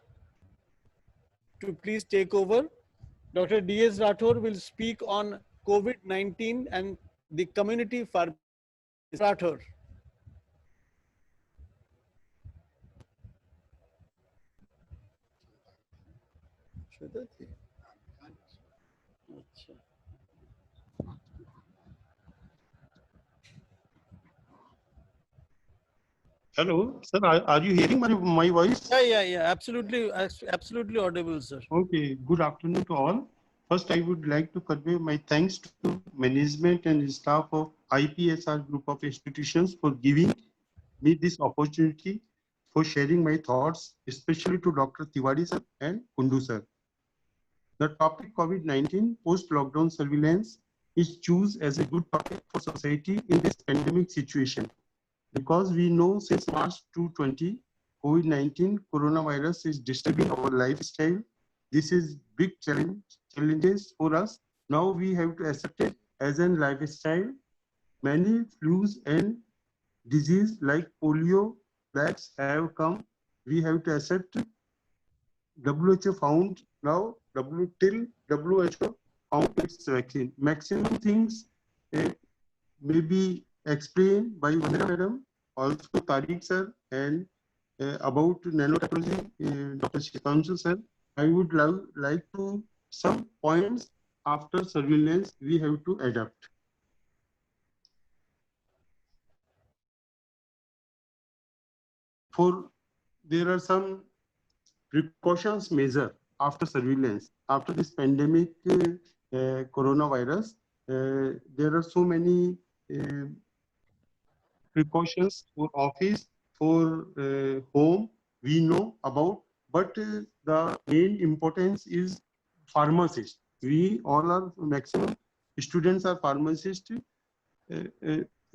to please take over. Dr. D.S. Rathore will speak on COVID-19 and the community pharmacy. Rathore. Hello, sir. Are you hearing my voice? Yeah. Absolutely audible, sir. Okay. Good afternoon to all. First, I would like to convey my thanks to management and staff of IPSR group of institutions for giving me this opportunity for sharing my thoughts, especially to Dr. Tiwari sir and Kundu sir. The topic COVID-19 post-lockdown surveillance is chosen as a good topic for society in this pandemic situation, because we know since March 2020, COVID-19 coronavirus is disturbing our lifestyle. This is big challenges for us. Now we have to accept it as a lifestyle. Many flus and disease like polio, plagues have come. We have to accept. WHO found now, WHO found its vaccine. Maximum things may be explained by Vandana madam, also Tariq sir, and about nanotechnology, Dr. Shitanshu sir. I would like to some points after surveillance we have to adapt. There are some precautions measure after surveillance, after this pandemic coronavirus. There are so many precautions for office, for home, we know about, but the main importance is pharmacist. We all are, maximum students are pharmacists.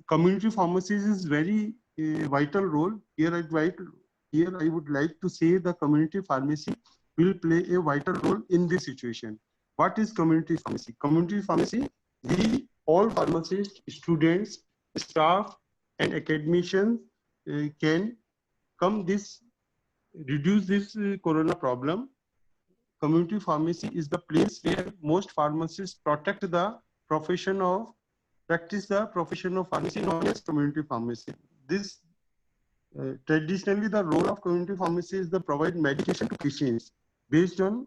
Community pharmacies is very vital role. Here I would like to say the community pharmacy will play a vital role in this situation. What is community pharmacy? Community pharmacy, we all pharmacists, students, staff, and academicians can reduce this corona problem. Community pharmacy is the place where most pharmacists practice the profession of pharmacy known as community pharmacy. This traditionally the role of community pharmacy is to provide medication to patients based on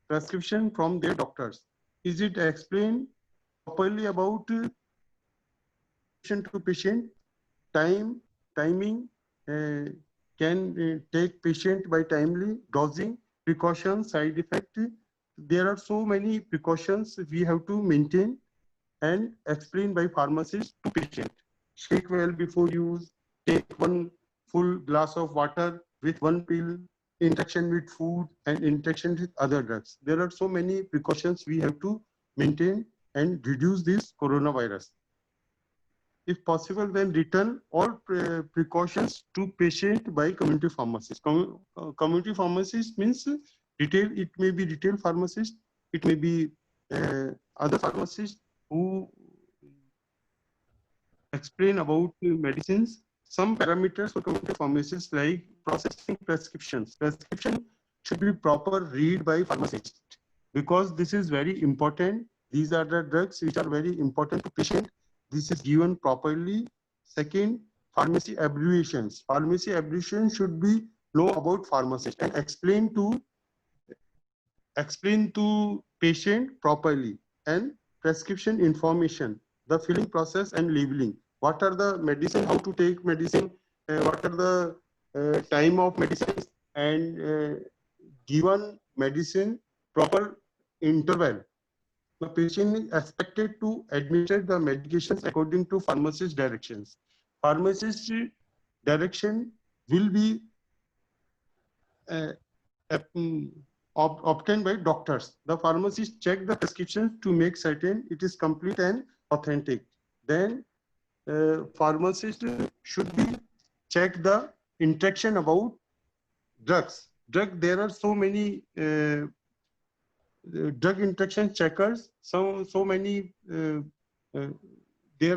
prescription from their doctors. Is it explained properly about to patient timing can take patient by timely dosing, precautions, side effect. There are so many precautions we have to maintain and explain by pharmacist to patient. Shake well before use, take one full glass of water with one pill, interaction with food and interaction with other drugs. There are so many precautions we have to maintain and reduce this coronavirus. If possible, then return all precautions to patient by community pharmacist. Community pharmacist means retail. It may be retail pharmacist. It may be other pharmacists who explain about medicines. Some parameters for community pharmacists like processing prescriptions. Prescription should be proper read by pharmacist because this is very important. These are the drugs which are very important to patient. This is given properly. Second, pharmacy abbreviations. Pharmacy abbreviations should be know about pharmacist and explain to patient properly. And prescription information, the filling process and labeling. What are the medicine, how to take medicine, what are the time of medicines, and given medicine proper interval. The patient is expected to administer the medications according to pharmacist directions. Pharmacist direction will be obtained by doctors. The pharmacist check the prescription to make certain it is complete and authentic. Then pharmacist should be check the interaction about drugs. There are so many drug interaction checkers. There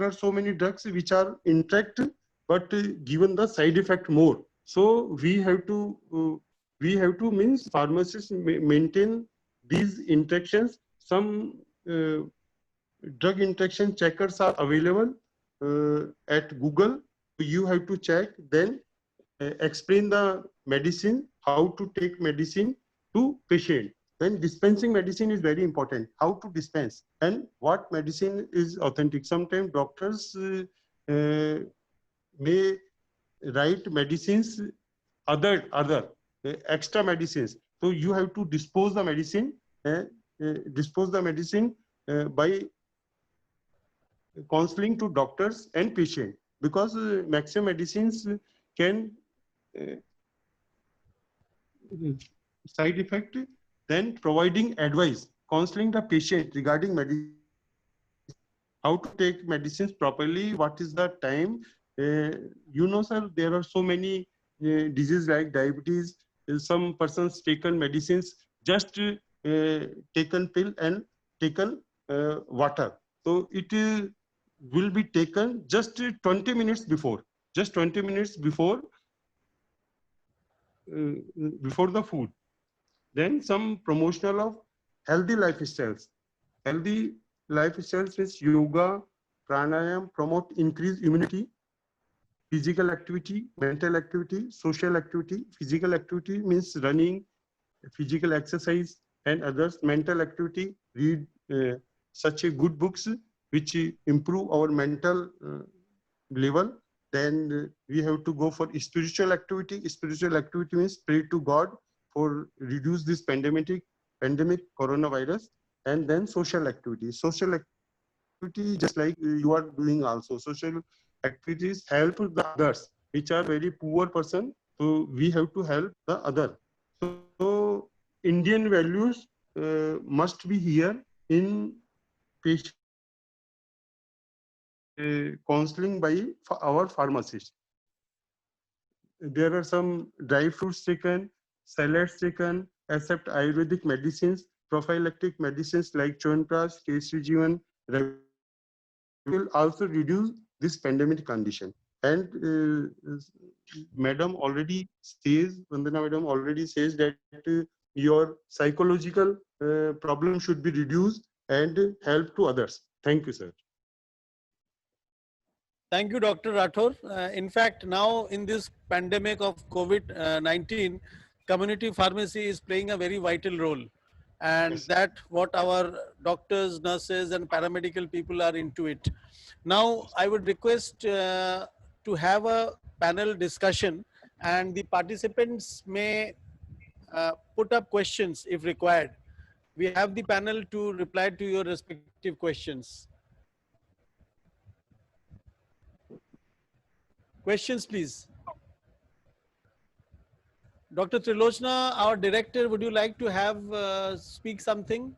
are so many drugs which are interact, but given the side effect more. So we have to means pharmacists maintain these interactions. Some drug interaction checkers are available at Google. You have to check, then explain the medicine, how to take medicine to patient. Then dispensing medicine is very important. How to dispense and what medicine is authentic. Sometimes doctors may write medicines other extra medicines. So you have to dispose the medicine by counseling to doctors and patient, because maximum medicines can side effect. Then providing advice, counseling the patient regarding medicine, how to take medicines properly, what is the time. Sir, there are so many diseases like diabetes. Some persons taken medicines, just taken pill and taken water. So it will be taken just 20 minutes before. Just 20 minutes before the food. Then some promotional of healthy lifestyles. Healthy lifestyles is yoga, pranayam, promote increased immunity, physical activity, mental activity, social activity. Physical activity means running, physical exercise and others. Mental activity, read such a good books which improve our mental level. Then we have to go for spiritual activity. Spiritual activity means pray to God for reduce this pandemic coronavirus. And then social activity. Social activity, just like you are doing also. Social activities help the others, which are very poor person. So we have to help the other. So Indian values must be here in patient counseling by our pharmacist. There are some dry fruits taken, salads taken, accept Ayurvedic medicines, prophylactic medicines like Chyawanprash, Kesari Jeevan will also reduce this pandemic condition. And Madam already says, Vandana Madam already says that your psychological problem should be reduced and help to others. Thank you, sir. Thank you, Dr. Rathore. In fact, now in this pandemic of COVID-19, community pharmacy is playing a very vital role. And Yes. that what our doctors, nurses and paramedical people are into it. Now, I would request to have a panel discussion, and the participants may put up questions if required. We have the panel to reply to your respective questions. Questions, please. Dr. Trilochna, our director, would you like to have speak something?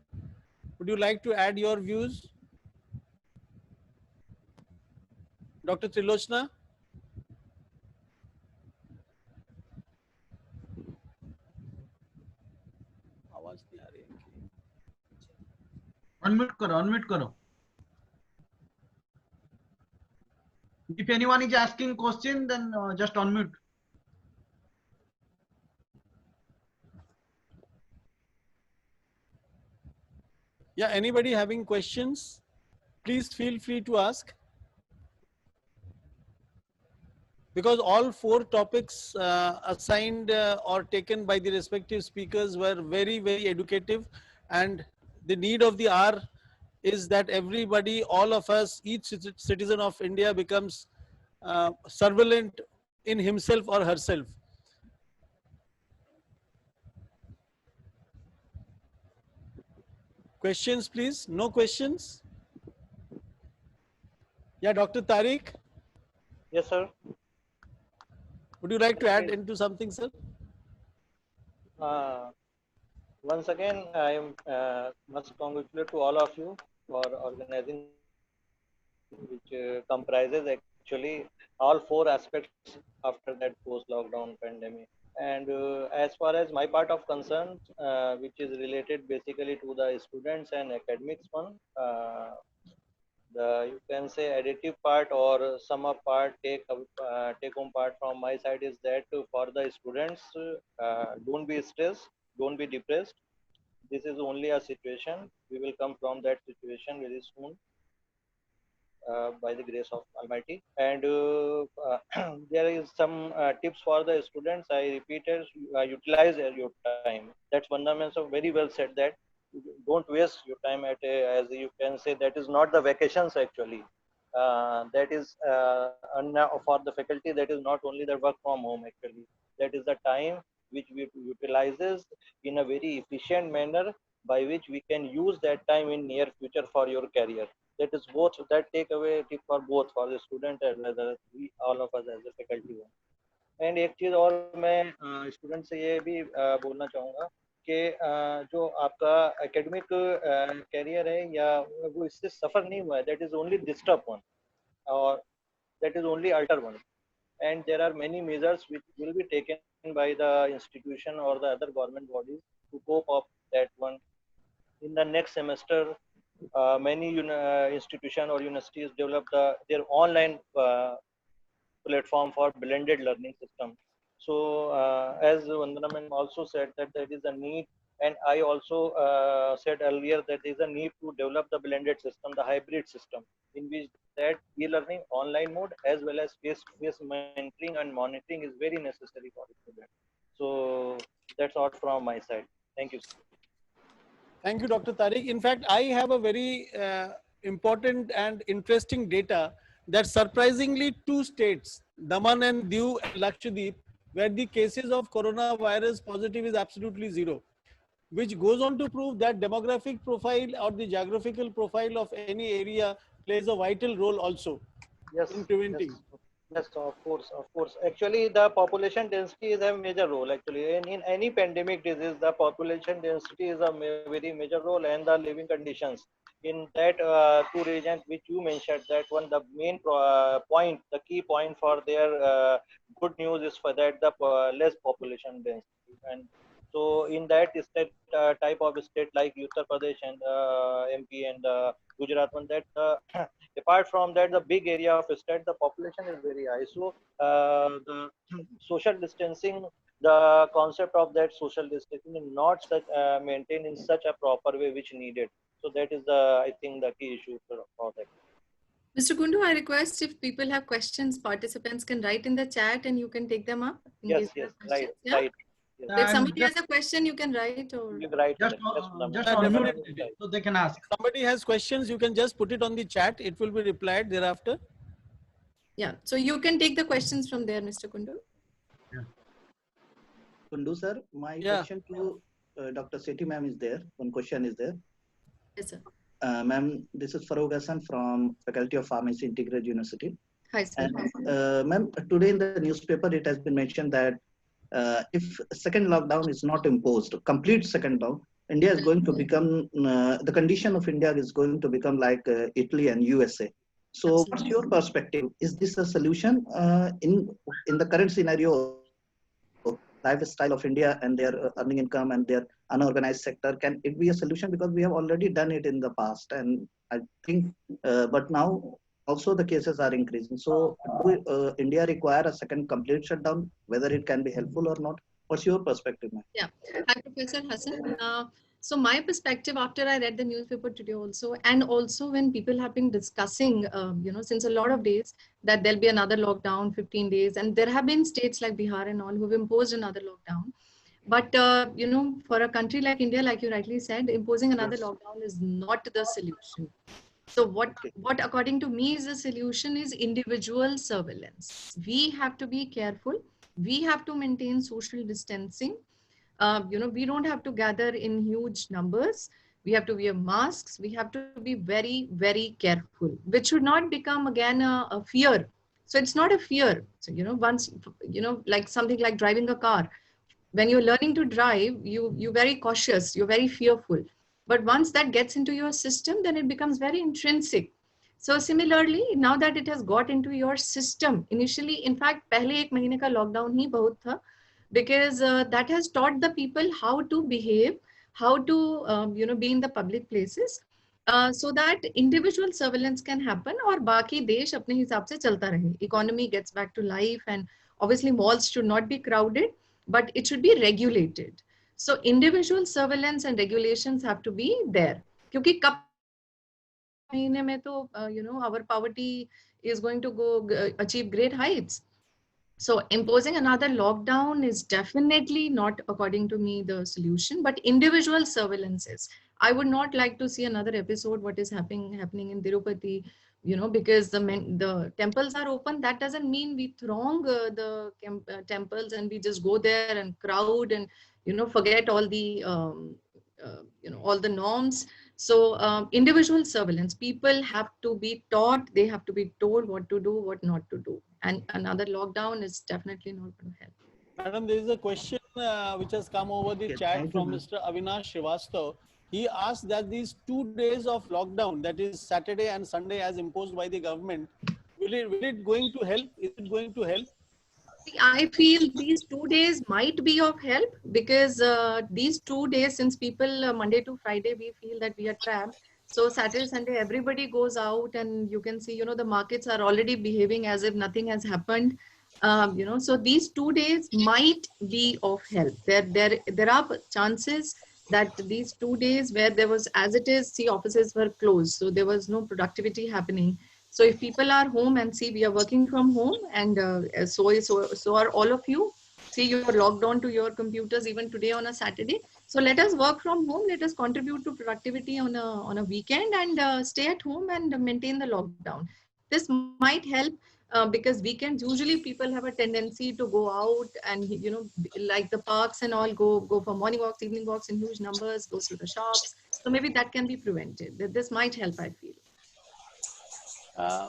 Would you like to add your views? Dr. Trilochna? आवाज नहीं आ रही है इनकी। Unmute करो, unmute करो. If anyone is asking question, then just unmute. Yeah, anybody having questions, please feel free to ask. Because all four topics assigned or taken by the respective speakers were very, very educative, and the need of the hour is that everybody, all of us, each citizen of India becomes surveillant in himself or herself. Questions, please? No questions? Yeah, Dr. Tariq, Yes, sir. would you like to add Okay. into something, sir? Once again, I must congratulate to all of you for organizing, which comprises actually all four aspects after that post-lockdown pandemic. And as far as my part of concern, which is related basically to the students and academics one, the you can say additive part or sum up part, take home part from my side is that for the students, don't be stressed, don't be depressed. This is only a situation. We will come from that situation very soon. By the grace of Almighty. And there is some tips for the students. I repeated, utilize your time. That's fundamental. Very well said that. Don't waste your time at as you can say, that is not the vacations actually. That is for the faculty, that is not only the work from home actually. That is the time which we utilizes in a very efficient manner, by which we can use that time in near future for your career. That is both, that takeaway tip for both, for the student as well as we all of us as a faculty. And एक चीज और मैं student से ये भी बोलना चाहूँगा कि जो आपका एकेडमिक कैरियर है या वो इससे सफर नहीं हुआ है, that is only disturb one और that is only alter one. And there are many measures which will be taken by the institution or the other government bodies to cope up that one. In the next semester, many institutions or universities develop their online platform for blended learning system. So as Vandana ma'am also said that there is a need, and I also said earlier that there is a need to develop the blended system, the hybrid system, in which that e-learning online mode as well as face-to-face mentoring and monitoring is very necessary for the student. So that's all from my side. Thank you. Thank you, Dr. Tariq. In fact, I have a very important and interesting data that surprisingly 2 states, Daman and Diu and Lakshadweep, where the cases of coronavirus positive is absolutely zero, which goes on to prove that demographic profile or the geographical profile of any area plays a vital role also Yes, in preventing. yes, of course, of course. Actually, the population density is a major role. Actually, in any pandemic disease, the population density is a very major role, and the living conditions in that 2 regions which you mentioned. That one, the main point, the key point for their good news is for that the less population density, and So in that state, type of state like Uttar Pradesh and MP and Gujarat one, that apart from that, the big area of state, the population is very high. So the social distancing, the concept of that social distancing is not such maintained in such a proper way which needed. So that is the, I think, the key issue for that. Mr. Kundu, I request if people have questions, participants can write in the chat and you can take them up. In Yes, case they yes, have right, questions, yeah? right. Yes. If And somebody just, has a question, you can write or. Right. just, Yes, ma'am. just Yeah, unmute definitely. it so they can ask. Somebody has questions, you can just put it on the chat. It will be replied thereafter. Yeah, so you can take the questions from there, Mr. Kundu. Kundu sir, my Yeah. question to Dr. Sethi ma'am is there. One question is there. Yes, sir. Ma'am, this is Farooq Hassan from Faculty of Pharmacy, Integrated University. Hi, sir. And ma'am, today in the newspaper, it has been mentioned that if second lockdown is not imposed, complete second lockdown, India is going to become, the condition of India is going to become like Italy and USA. So what's your perspective? Is this a solution in the current scenario? Lifestyle of India and their earning income and their unorganized sector, can it be a solution? Because we have already done it in the past, and I think, but now also the cases are increasing. So do India require a second complete shutdown, whether it can be helpful or not? What's your perspective, ma'am? Yeah. Hi, Professor Hassan. So my perspective after I read the newspaper today also, and also when people have been discussing, since a lot of days that there'll be another lockdown, 15 days, and there have been states like Bihar and all who have imposed another lockdown. But, for a country like India, like you rightly said, imposing another lockdown is not the solution. So what according to me is the solution is individual surveillance. We have to be careful. We have to maintain social distancing. We don't have to gather in huge numbers. We have to wear masks. We have to be very, very careful, which should not become again a fear. So it's not a fear. So, once, like something like driving a car, when you're learning to drive, you're very cautious, you're very fearful. But once that gets into your system, then it becomes very intrinsic. So similarly, now that it has got into your system, initially, in fact, pehle ek mahine ka lockdown hi bahut tha, because that has taught the people how to behave, how to, be in the public places, so that individual surveillance can happen और बाकी देश अपने हिसाब से चलता रहे. Economy gets back to life, and obviously malls should not be crowded, but it should be regulated. So individual surveillance and regulations have to be there. क्योंकि कब महीने में तो our poverty is going to go achieve great heights. So imposing another lockdown is definitely not, according to me, the solution, but individual surveillances. I would not like to see another episode what is happening in Tirupati, because the temples are open. That doesn't mean we throng the temples and we just go there and crowd and, forget all the, all the norms. So individual surveillance, people have to be taught, they have to be told what to do, what not to do. And another lockdown is definitely not going to help. Madam, there is a question which has come over the Okay, chat thank you, from ma'am. Mr. Avinash Srivastav. He asked that these 2 days of lockdown, that is Saturday and Sunday as imposed by the government, will it going to help? Is it going to help? See, I feel these 2 days might be of help, because these 2 days, since people Monday to Friday, we feel that we are trapped. So Saturday, Sunday, everybody goes out and you can see, the markets are already behaving as if nothing has happened. So these 2 days might be of help. There are chances that these 2 days where there was, as it is, see, offices were closed. So there was no productivity happening. So if people are home and see we are working from home, and so are all of you. See, you are logged on to your computers even today on a Saturday. So let us work from home. Let us contribute to productivity on a weekend, and stay at home and maintain the lockdown. This might help, because weekends usually people have a tendency to go out and, like the parks and all, go for morning walks, evening walks in huge numbers, go to the shops. So maybe that can be prevented. This might help, I feel.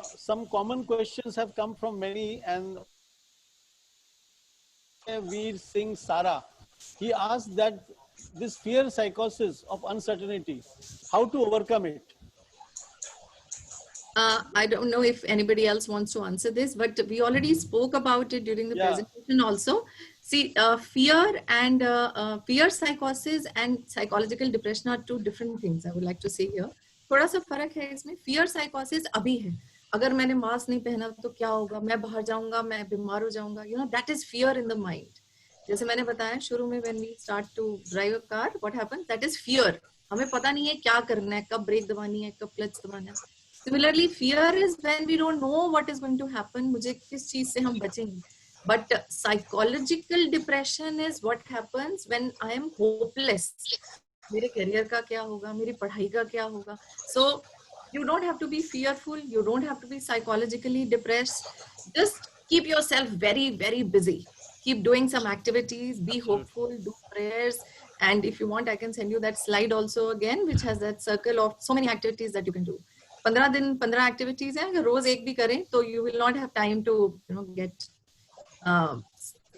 Some common questions have come from many, and Veer Singh Sara, he asked that this fear psychosis of uncertainty, how to overcome it? I don't know if anybody else wants to answer this, but we already spoke about it during the Yeah. presentation also. See, fear and fear psychosis and psychological depression are two different things. I would like to say here. थोड़ा सा फर्क है इसमें. Fear psychosis अभी है. अगर मैंने mask नहीं पहना तो क्या होगा? मैं बाहर जाऊंगा, मैं बीमार हो जाऊंगा. You know, that is fear in the mind. जैसे मैंने बताया शुरू में, when we start to drive a car, what happens? That is fear. हमें पता नहीं है क्या करना है, कब ब्रेक दबानी है, कब क्लच दबाना है. Similarly, fear is when we don't know what is going to happen. मुझे किस चीज से हम बचेंगे. But psychological depression is what happens when I am hopeless. मेरे करियर का क्या होगा, मेरी पढ़ाई का क्या होगा. So you don't have to be fearful. You don't have to be psychologically depressed. Just keep yourself very, very busy. Keep doing some activities. Be hopeful. Do prayers. And if you want, I can send you that slide also again, which has that circle of so many activities that you can do. 15 दिन 15 activities हैं. अगर रोज एक भी करें तो you will not have time to get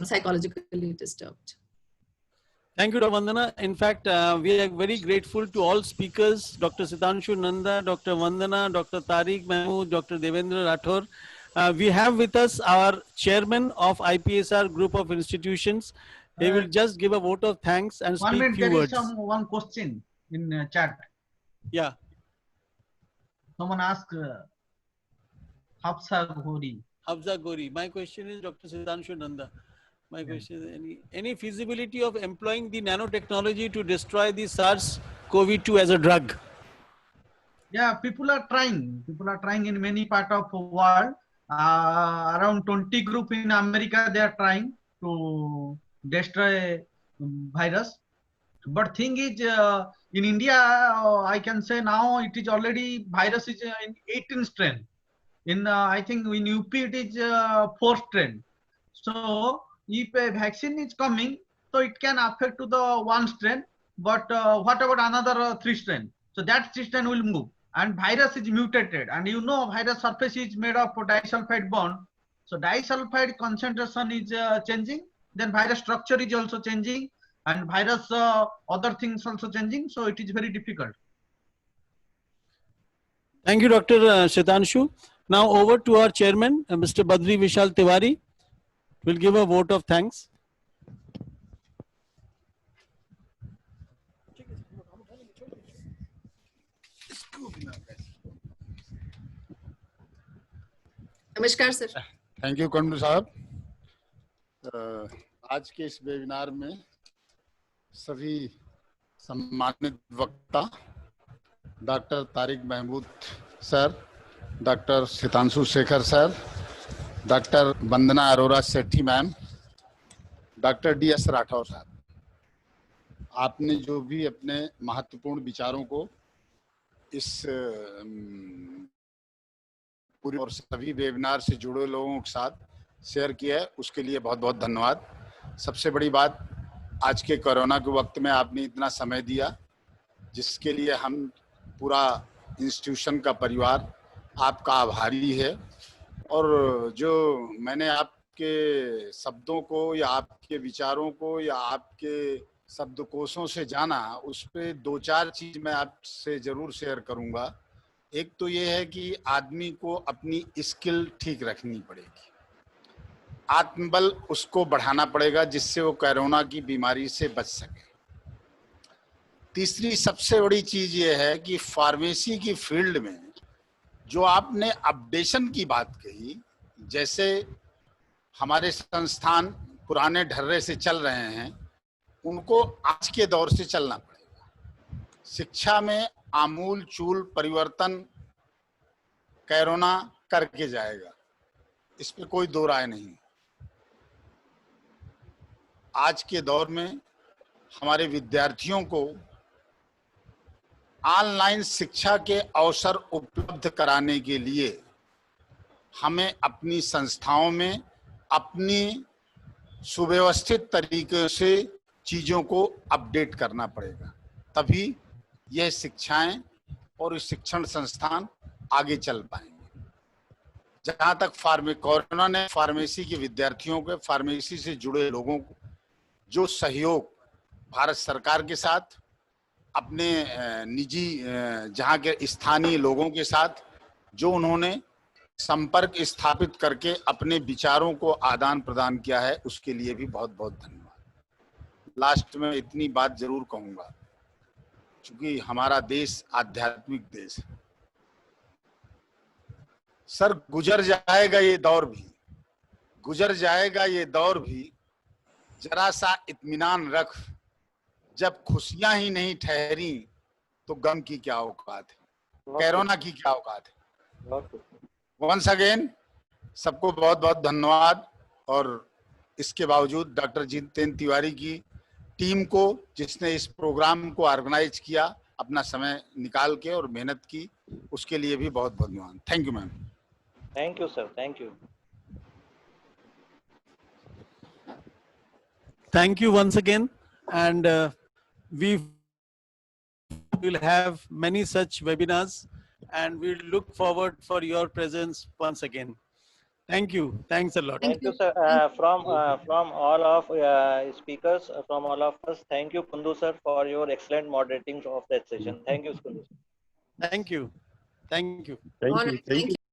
psychologically disturbed. Thank you, Dr. Vandana. In fact, we are very grateful to all speakers, Dr. Sudhanshu Nanda, Dr. Vandana, Dr. Tariq Mahmood, Dr. Devendra Rathore. We have with us our chairman of IPSR Group of Institutions. He will just give a vote of thanks and 1 speak minute, few there words. is one question in chat. Yeah. Someone asked Hafsa Ghori. Hafsa Gori. My question is, Dr. Sudhanshu Nanda. My question is, any feasibility of employing the nanotechnology to destroy the SARS-CoV-2 as a drug? Yeah, people are trying. People are trying in many parts of the world. Around 20 group in America, they are trying to destroy virus. But thing is, in India, I can say now it is already virus is in 18 strain. In I think in UP it is 4 strain. So if a vaccine is coming, so it can affect to the 1 strain. But what about another 3 strain? So that 3 strain will move. And virus is mutated, and you know virus surface is made of disulfide bond. So disulfide concentration is changing, then virus structure is also changing, and virus other things also changing. So it is very difficult. Thank you, Dr. Sudhanshu. Now over to our chairman, Mr. Badri Vishal Tiwari. Will give a vote of thanks. नमस्कार sir. Thank you Kandu साहब. आज के इस webinar में सभी सम्मानित वक्ता doctor Tariq Mahmood sir, doctor Sitanshu Shekhar sir, doctor Vandana Arora Sethi ma'am, doctor DS Rathore साहब, आपने जो भी अपने महत्वपूर्ण विचारों को इस पूरी और सभी वेबिनार से जुड़े लोगों के साथ शेयर किया है, उसके लिए बहुत बहुत धन्यवाद. सबसे बड़ी बात, आज के कोरोना के वक्त में आपने इतना समय दिया, जिसके लिए हम पूरा इंस्टीट्यूशन का परिवार आपका आभारी है. और जो मैंने आपके शब्दों को या आपके विचारों को या आपके शब्दकोशों से जाना, उस पे 2-4 चीज मैं आपसे जरूर शेयर करूंगा. एक तो ये है कि आदमी को अपनी स्किल ठीक रखनी पड़ेगी, आत्मबल उसको बढ़ाना पड़ेगा, जिससे वो कोरोना की बीमारी से बच सके. तीसरी सबसे बड़ी चीज ये है कि फार्मेसी की फील्ड में जो आपने अपडेशन की बात कही, जैसे हमारे संस्थान पुराने ढर्रे से चल रहे हैं, उनको आज के दौर से चलना पड़ेगा. शिक्षा में आमूल चूल परिवर्तन कोरोना करके जाएगा, इस पे कोई दो राय नहीं. आज के दौर में हमारे विद्यार्थियों को ऑनलाइन शिक्षा के अवसर उपलब्ध कराने के लिए हमें अपनी संस्थाओं में अपनी सुव्यवस्थित तरीके से चीज़ों को अपडेट करना पड़ेगा, तभी यह शिक्षाएं और शिक्षण संस्थान आगे चल पाएंगे. जहाँ तक कोरोना ने फार्मेसी के विद्यार्थियों के, फार्मेसी से जुड़े लोगों को जो सहयोग भारत सरकार के साथ, अपने निजी जहाँ के स्थानीय लोगों के साथ जो उन्होंने संपर्क स्थापित करके अपने विचारों को आदान प्रदान किया है, उसके लिए भी बहुत बहुत धन्यवाद। लास्ट में इतनी बात जरूर कहूंगा, क्योंकि हमारा देश आध्यात्मिक देश है सर, गुजर जाएगा ये दौर भी, गुजर जाएगा ये दौर भी, जरा सा इत्मीनान रख, जब खुशियां ही नहीं ठहरी तो गम की क्या औकात है, कोरोना की क्या औकात है। वंस अगेन सबको बहुत बहुत धन्यवाद। और इसके बावजूद डॉक्टर जितेंद्र तिवारी की टीम को, जिसने इस प्रोग्राम को ऑर्गेनाइज किया, अपना समय निकाल के और मेहनत की, उसके लिए भी बहुत बहुत धन्यवाद। Thank you ma'am. Thank you, sir. Thank you. Thank you once again, and we will have many such webinars, and we look forward for your presence once again. Thank you. Thanks a lot. Thank you, sir. From all of speakers, from all of us, thank you, Kundu sir, for your excellent moderating of that session. Thank you, Kundu. Thank you. Thank you. Thank All you. right, Thank you.